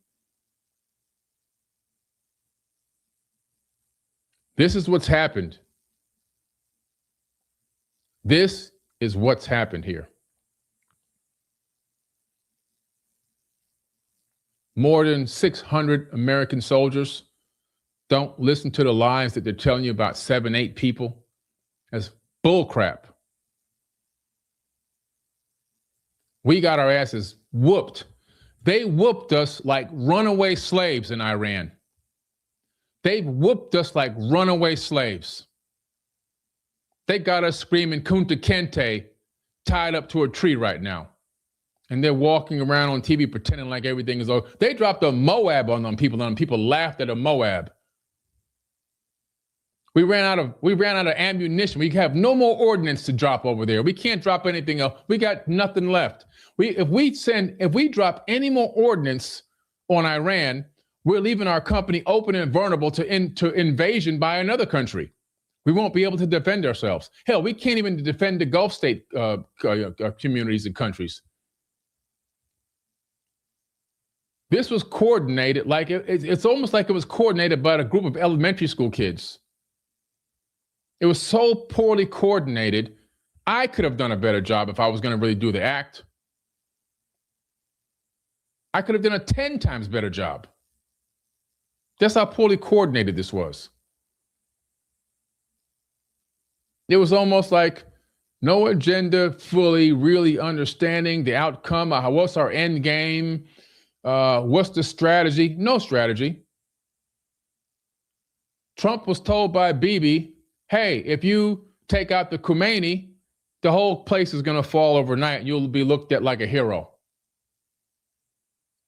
This is what's happened. This is what's happened here. More than 600 American soldiers. Don't listen to the lies that they're telling you about 7, 8 people. That's bullcrap. We got our asses whooped. They whooped us like runaway slaves in Iran. They've whooped us like runaway slaves. They got us screaming Kunta Kinte tied up to a tree right now. And they're walking around on TV pretending like everything is over. They dropped a Moab on them people, and people laughed at a Moab. We ran out of ammunition. We have no more ordnance to drop over there. We can't drop anything else. We got nothing left. If we drop any more ordnance on Iran, we're leaving our company open and vulnerable to invasion by another country. We won't be able to defend ourselves. Hell, we can't even defend the Gulf state communities and countries. This was coordinated like it's almost like it was coordinated by a group of elementary school kids. It was so poorly coordinated. I could have done a better job if I was going to really do the act. I could have done a 10 times better job. That's how poorly coordinated this was. It was almost like no agenda, fully really understanding the outcome. What's our end game? What's the strategy? No strategy. Trump was told by Bibi, hey, if you take out the Khomeini, the whole place is going to fall overnight and you'll be looked at like a hero.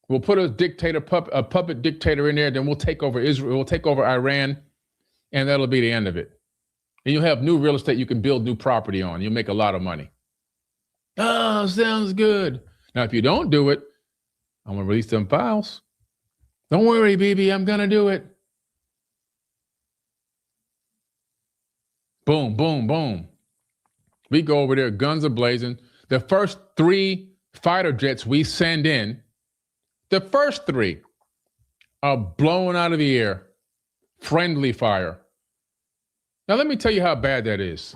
We'll put a puppet dictator in there, then we'll take over Israel, we'll take over Iran, and that'll be the end of it. And you'll have new real estate you can build new property on. You'll make a lot of money. Oh, sounds good. Now, if you don't do it, I'm going to release them files. Don't worry, Bibi, I'm going to do it. Boom, boom, boom. We go over there, guns are blazing. The first 3 fighter jets we send in, the first 3 are blown out of the air. Friendly fire. Now, let me tell you how bad that is.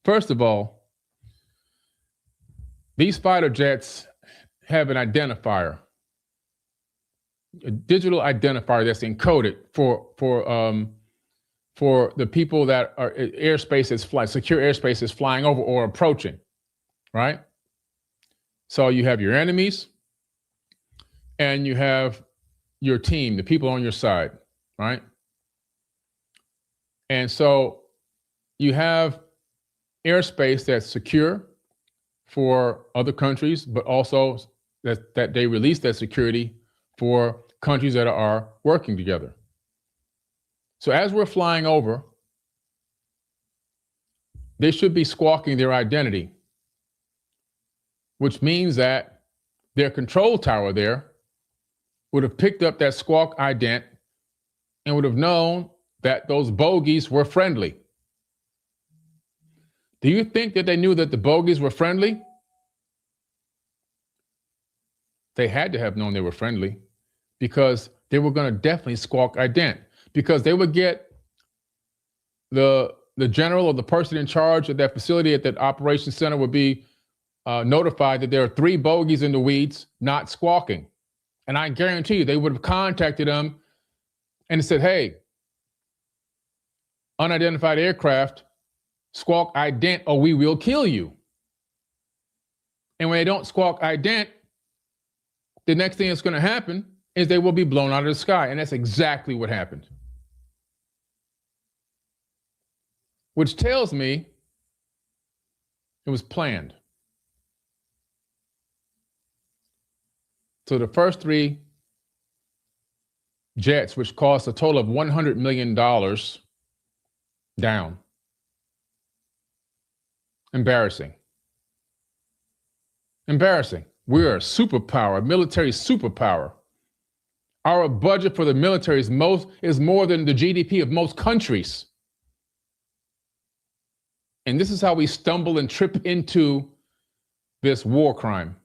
First of all, these fighter jets have an identifier, a digital identifier that's encoded for the people that are airspace is flying, secure airspace is flying over or approaching, right? So you have your enemies and you have your team, the people on your side, right? And so you have airspace that's secure for other countries, but also that they release that security for countries that are working together. So as we're flying over, they should be squawking their identity, which means that their control tower there would have picked up that squawk ident and would have known that those bogies were friendly. Do you think that they knew that the bogies were friendly? They had to have known they were friendly because they were going to definitely squawk ident, because they would get the general or the person in charge of that facility at that operations center would be notified that there are 3 bogies in the weeds not squawking. And I guarantee you they would have contacted them and said, hey, unidentified aircraft, squawk ident or we will kill you. And when they don't squawk ident, the next thing that's going to happen is they will be blown out of the sky. And that's exactly what happened. Which tells me it was planned. So the first 3 jets, which cost a total of $100 million, down. Embarrassing. Embarrassing. We're a superpower, a military superpower. Our budget for the military is more than the GDP of most countries. And this is how we stumble and trip into this war crime.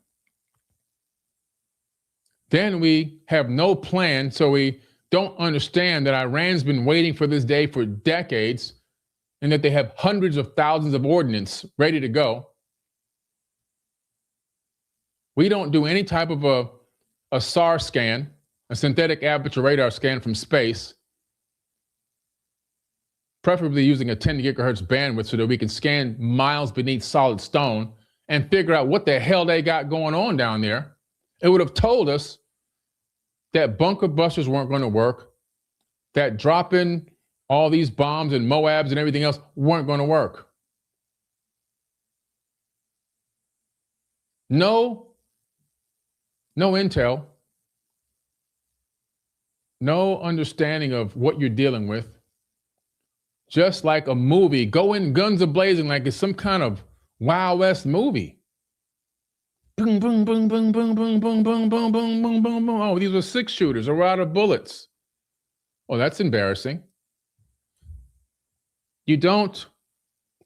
Then we have no plan, so we don't understand that Iran's been waiting for this day for decades and that they have hundreds of thousands of ordnance ready to go. We don't do any type of a SAR scan, a synthetic aperture radar scan from space, preferably using a 10 gigahertz bandwidth so that we can scan miles beneath solid stone and figure out what the hell they got going on down there. It would have told us that bunker busters weren't going to work, that dropping all these bombs and Moabs and everything else weren't going to work. No intel, no understanding of what you're dealing with. Just like a movie, go in guns a-blazing like it's some kind of Wild West movie. Boom, boom, boom, boom, boom, boom, boom, boom, boom, boom, boom, boom, boom. Oh, these were 6-shooters. They're out of bullets. Oh, that's embarrassing. You don't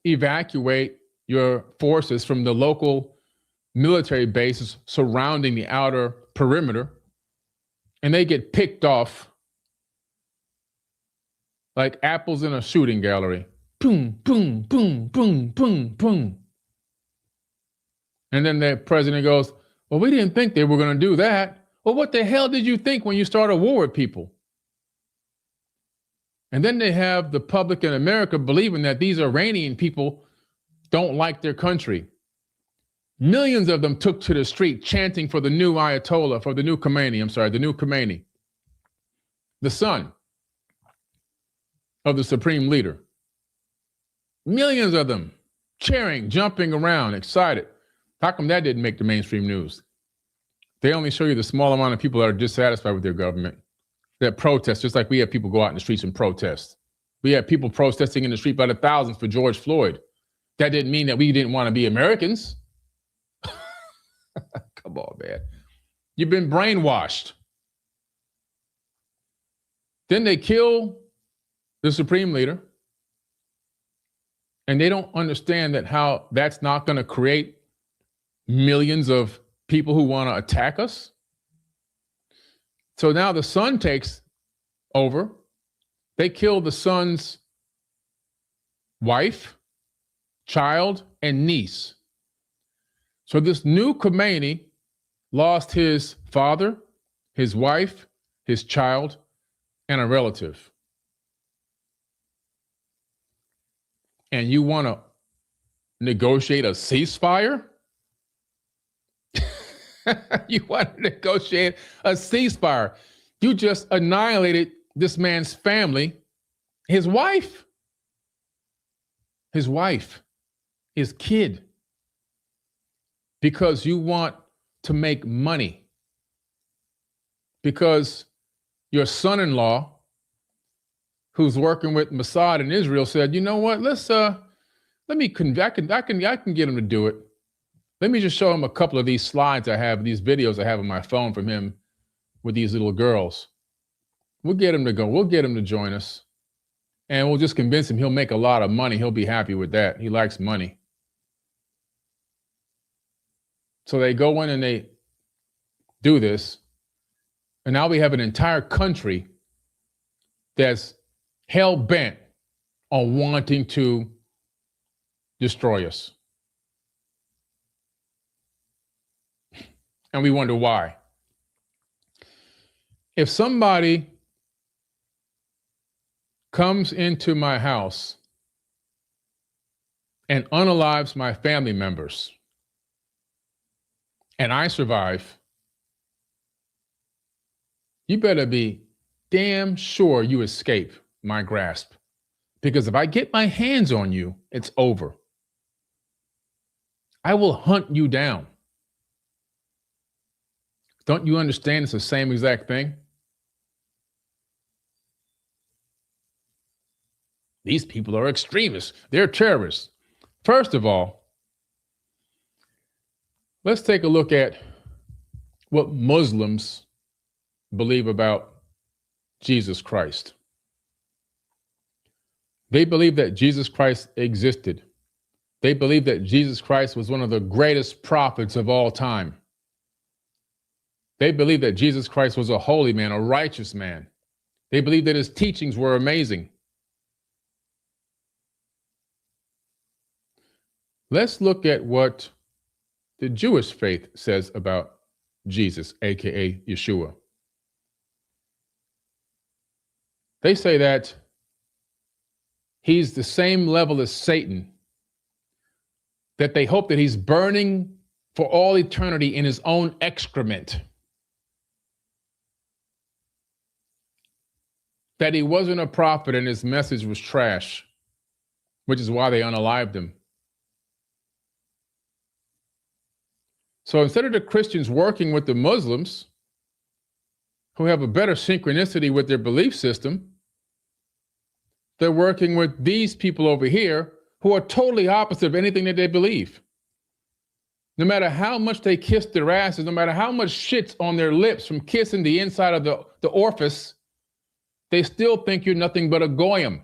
evacuate your forces from the local military bases surrounding the outer perimeter, and they get picked off like apples in a shooting gallery. Boom, boom, boom, boom, boom, boom. And then the president goes, well, we didn't think they were going to do that. Well, what the hell did you think when you started a war with people? And then they have the public in America believing that these Iranian people don't like their country. Millions of them took to the street chanting for the new Ayatollah, for the new Khomeini, the new Khomeini, the son of the supreme leader. Millions of them cheering, jumping around, excited. How come that didn't make the mainstream news? They only show you the small amount of people that are dissatisfied with their government, that protest, just like we have people go out in the streets and protest. We have people protesting in the street by the thousands for George Floyd. That didn't mean that we didn't want to be Americans. Come on, man. You've been brainwashed. Then they kill the supreme leader, and they don't understand that how that's not going to create millions of people who want to attack us. So now the son takes over. They kill the son's wife, child, and niece. So this new Khomeini lost his father, his wife, his child, and a relative. And you want to negotiate a ceasefire? You want to negotiate a ceasefire? You just annihilated this man's family, his wife, his kid, because you want to make money. Because your son-in-law, who's working with Mossad in Israel, said, you know what, I can get him to do it. Let me just show him a couple of these slides I have, these videos I have on my phone from him with these little girls. We'll get him to go. We'll get him to join us. And we'll just convince him he'll make a lot of money. He'll be happy with that. He likes money. So they go in and they do this. And now we have an entire country that's hell-bent on wanting to destroy us. And we wonder why. If somebody comes into my house and unalives my family members, and I survive, you better be damn sure you escape my grasp. Because if I get my hands on you, it's over. I will hunt you down. Don't you understand it's the same exact thing? These people are extremists. They're terrorists. First of all, let's take a look at what Muslims believe about Jesus Christ. They believe that Jesus Christ existed. They believe that Jesus Christ was one of the greatest prophets of all time. They believe that Jesus Christ was a holy man, a righteous man. They believed that his teachings were amazing. Let's look at what the Jewish faith says about Jesus, aka Yeshua. They say that he's the same level as Satan, that they hope that he's burning for all eternity in his own excrement, that he wasn't a prophet and his message was trash, which is why they unalived him. So instead of the Christians working with the Muslims, who have a better synchronicity with their belief system, they're working with these people over here who are totally opposite of anything that they believe. No matter how much they kiss their asses, no matter how much shit's on their lips from kissing the inside of the orifice, they still think you're nothing but a goyim.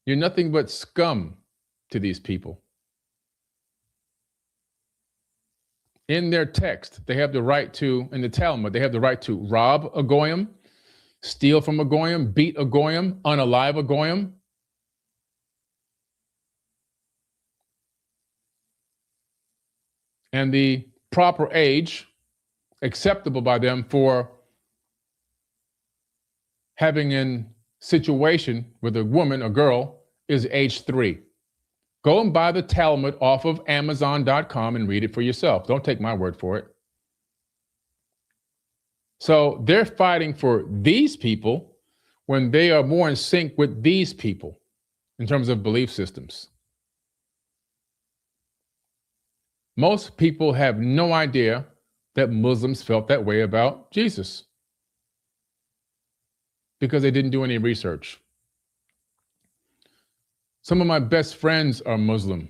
You're nothing but scum to these people. In their text, they have the right to, in the Talmud, they have the right to rob a goyim, steal from a goyim, beat a goyim, unalive a goyim. And the proper age acceptable by them for having a situation with a woman, a girl, is age 3. Go and buy the Talmud off of Amazon.com and read it for yourself. Don't take my word for it. So they're fighting for these people when they are more in sync with these people in terms of belief systems. Most people have no idea that Muslims felt that way about Jesus because they didn't do any research. Some of my best friends are Muslim.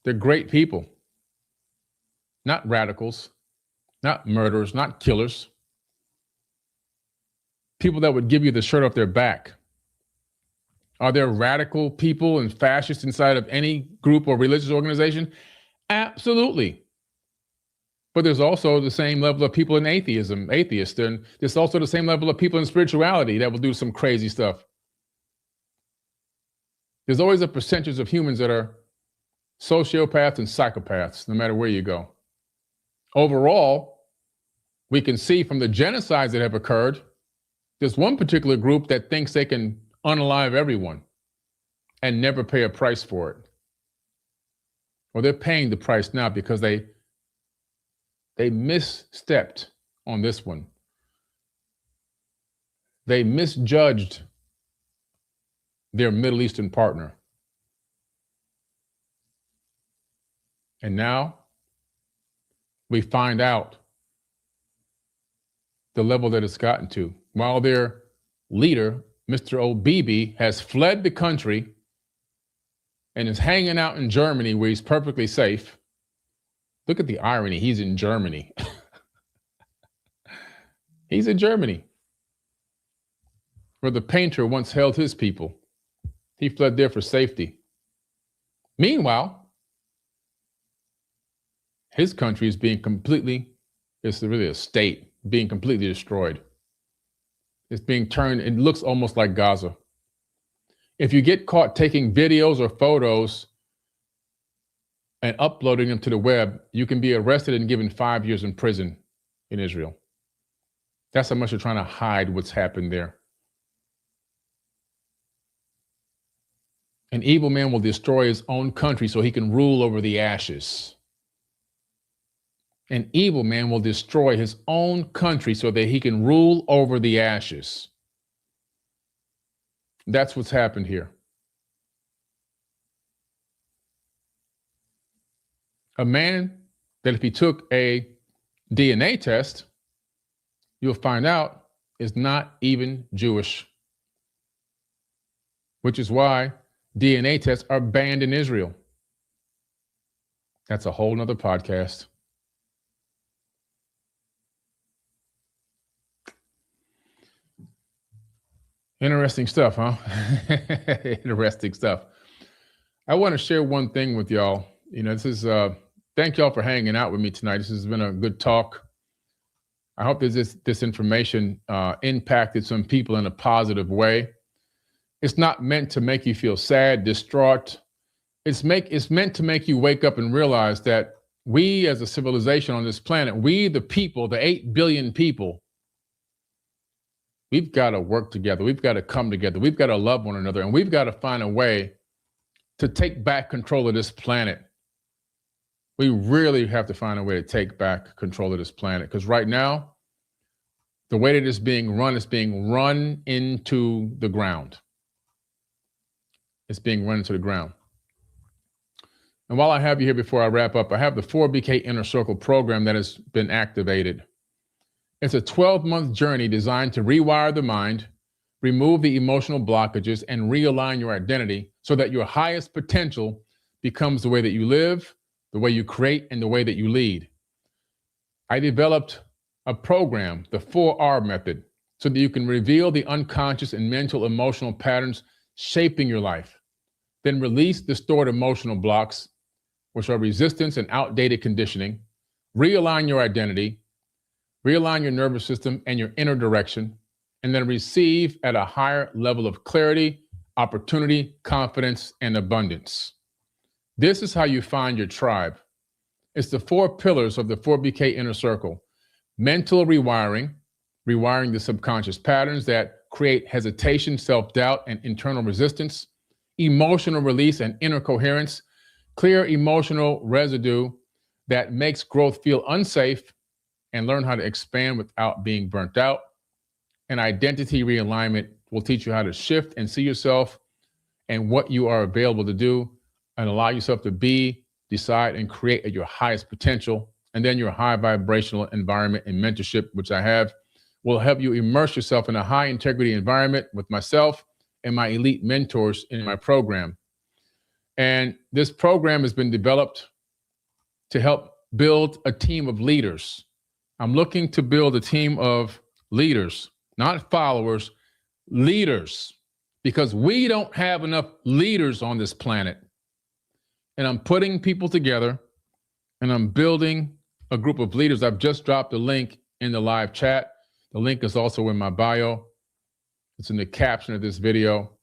They're great people, not radicals, not murderers, not killers. People that would give you the shirt off their back. Are there radical people and fascists inside of any group or religious organization? Absolutely. But there's also the same level of people in atheists, and there's also the same level of people in spirituality that will do some crazy stuff. There's always a percentage of humans that are sociopaths and psychopaths, no matter where you go. Overall, we can see from the genocides that have occurred, there's one particular group that thinks they can unalive everyone and never pay a price for it. Well, they're paying the price now because they misstepped on this one. They misjudged their Middle Eastern partner. And now we find out the level that it's gotten to. While their leader, Mr. Obibi, has fled the country and is hanging out in Germany where he's perfectly safe. Look at the irony. He's in Germany. He's in Germany, where the painter once held his people. He fled there for safety. Meanwhile, his country is being completely, it's really a state, being completely destroyed. It's being turned, it looks almost like Gaza. If you get caught taking videos or photos and uploading them to the web, you can be arrested and given 5 years in prison in Israel. That's how much they're trying to hide what's happened there. An evil man will destroy his own country so he can rule over the ashes. An evil man will destroy his own country so that he can rule over the ashes. That's what's happened here. A man that if he took a DNA test, you'll find out is not even Jewish, which is why DNA tests are banned in Israel. That's a whole nother podcast. Interesting stuff, huh? Interesting stuff. I want to share one thing with y'all. This is thank y'all for hanging out with me tonight. This has been a good talk. I hope that this information impacted some people in a positive way. It's not meant to make you feel sad, distraught. It's meant to make you wake up and realize that we as a civilization on this planet, we the people, the 8 billion people, we've got to work together. We've got to come together. We've got to love one another, and we've got to find a way to take back control of this planet. We really have to find a way to take back control of this planet, because right now, the way that it's being run into the ground. It's being run into the ground. And while I have you here, before I wrap up, I have the 4BK Inner Circle program that has been activated. It's a 12-month journey designed to rewire the mind, remove the emotional blockages, and realign your identity so that your highest potential becomes the way that you live, the way you create, and the way that you lead. I developed a program, the 4R method, so that you can reveal the unconscious and mental emotional patterns shaping your life. Then release the stored emotional blocks, which are resistance and outdated conditioning. Realign your identity, realign your nervous system and your inner direction, and then receive at a higher level of clarity, opportunity, confidence, and abundance. This is how you find your tribe. It's the 4 pillars of the 4BK Inner Circle. Mental rewiring, rewiring the subconscious patterns that create hesitation, self-doubt, and internal resistance. Emotional release and inner coherence, clear emotional residue that makes growth feel unsafe, and learn how to expand without being burnt out. And identity realignment will teach you how to shift and see yourself and what you are available to do, and allow yourself to be, decide, and create at your highest potential. And then your high vibrational environment and mentorship, which I have, will help you immerse yourself in a high integrity environment with myself and my elite mentors in my program. And this program has been developed to help build a team of leaders. I'm looking to build a team of leaders, not followers, leaders, because we don't have enough leaders on this planet. And I'm putting people together, and I'm building a group of leaders. I've just dropped a link in the live chat. The link is also in my bio. It's in the caption of this video.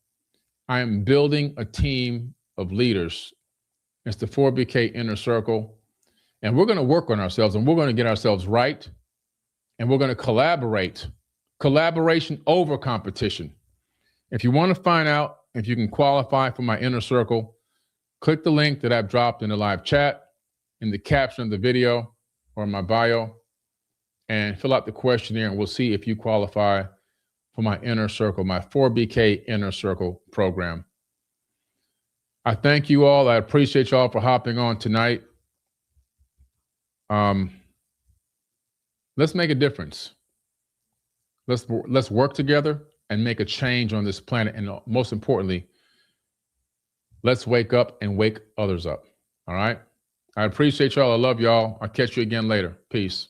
I am building a team of leaders. It's the 4BK Inner Circle. And we're going to work on ourselves, and we're going to get ourselves right. And we're going to collaborate. Collaboration over competition. If you want to find out if you can qualify for my Inner Circle, click the link that I've dropped in the live chat, in the caption of the video, or in my bio, and fill out the questionnaire, and we'll see if you qualify for my Inner Circle, my 4BK Inner Circle program. I thank you all. I appreciate y'all for hopping on tonight. Let's make a difference. Let's work together and make a change on this planet. And most importantly, let's wake up and wake others up. All right. I appreciate y'all. I love y'all. I'll catch you again later. Peace.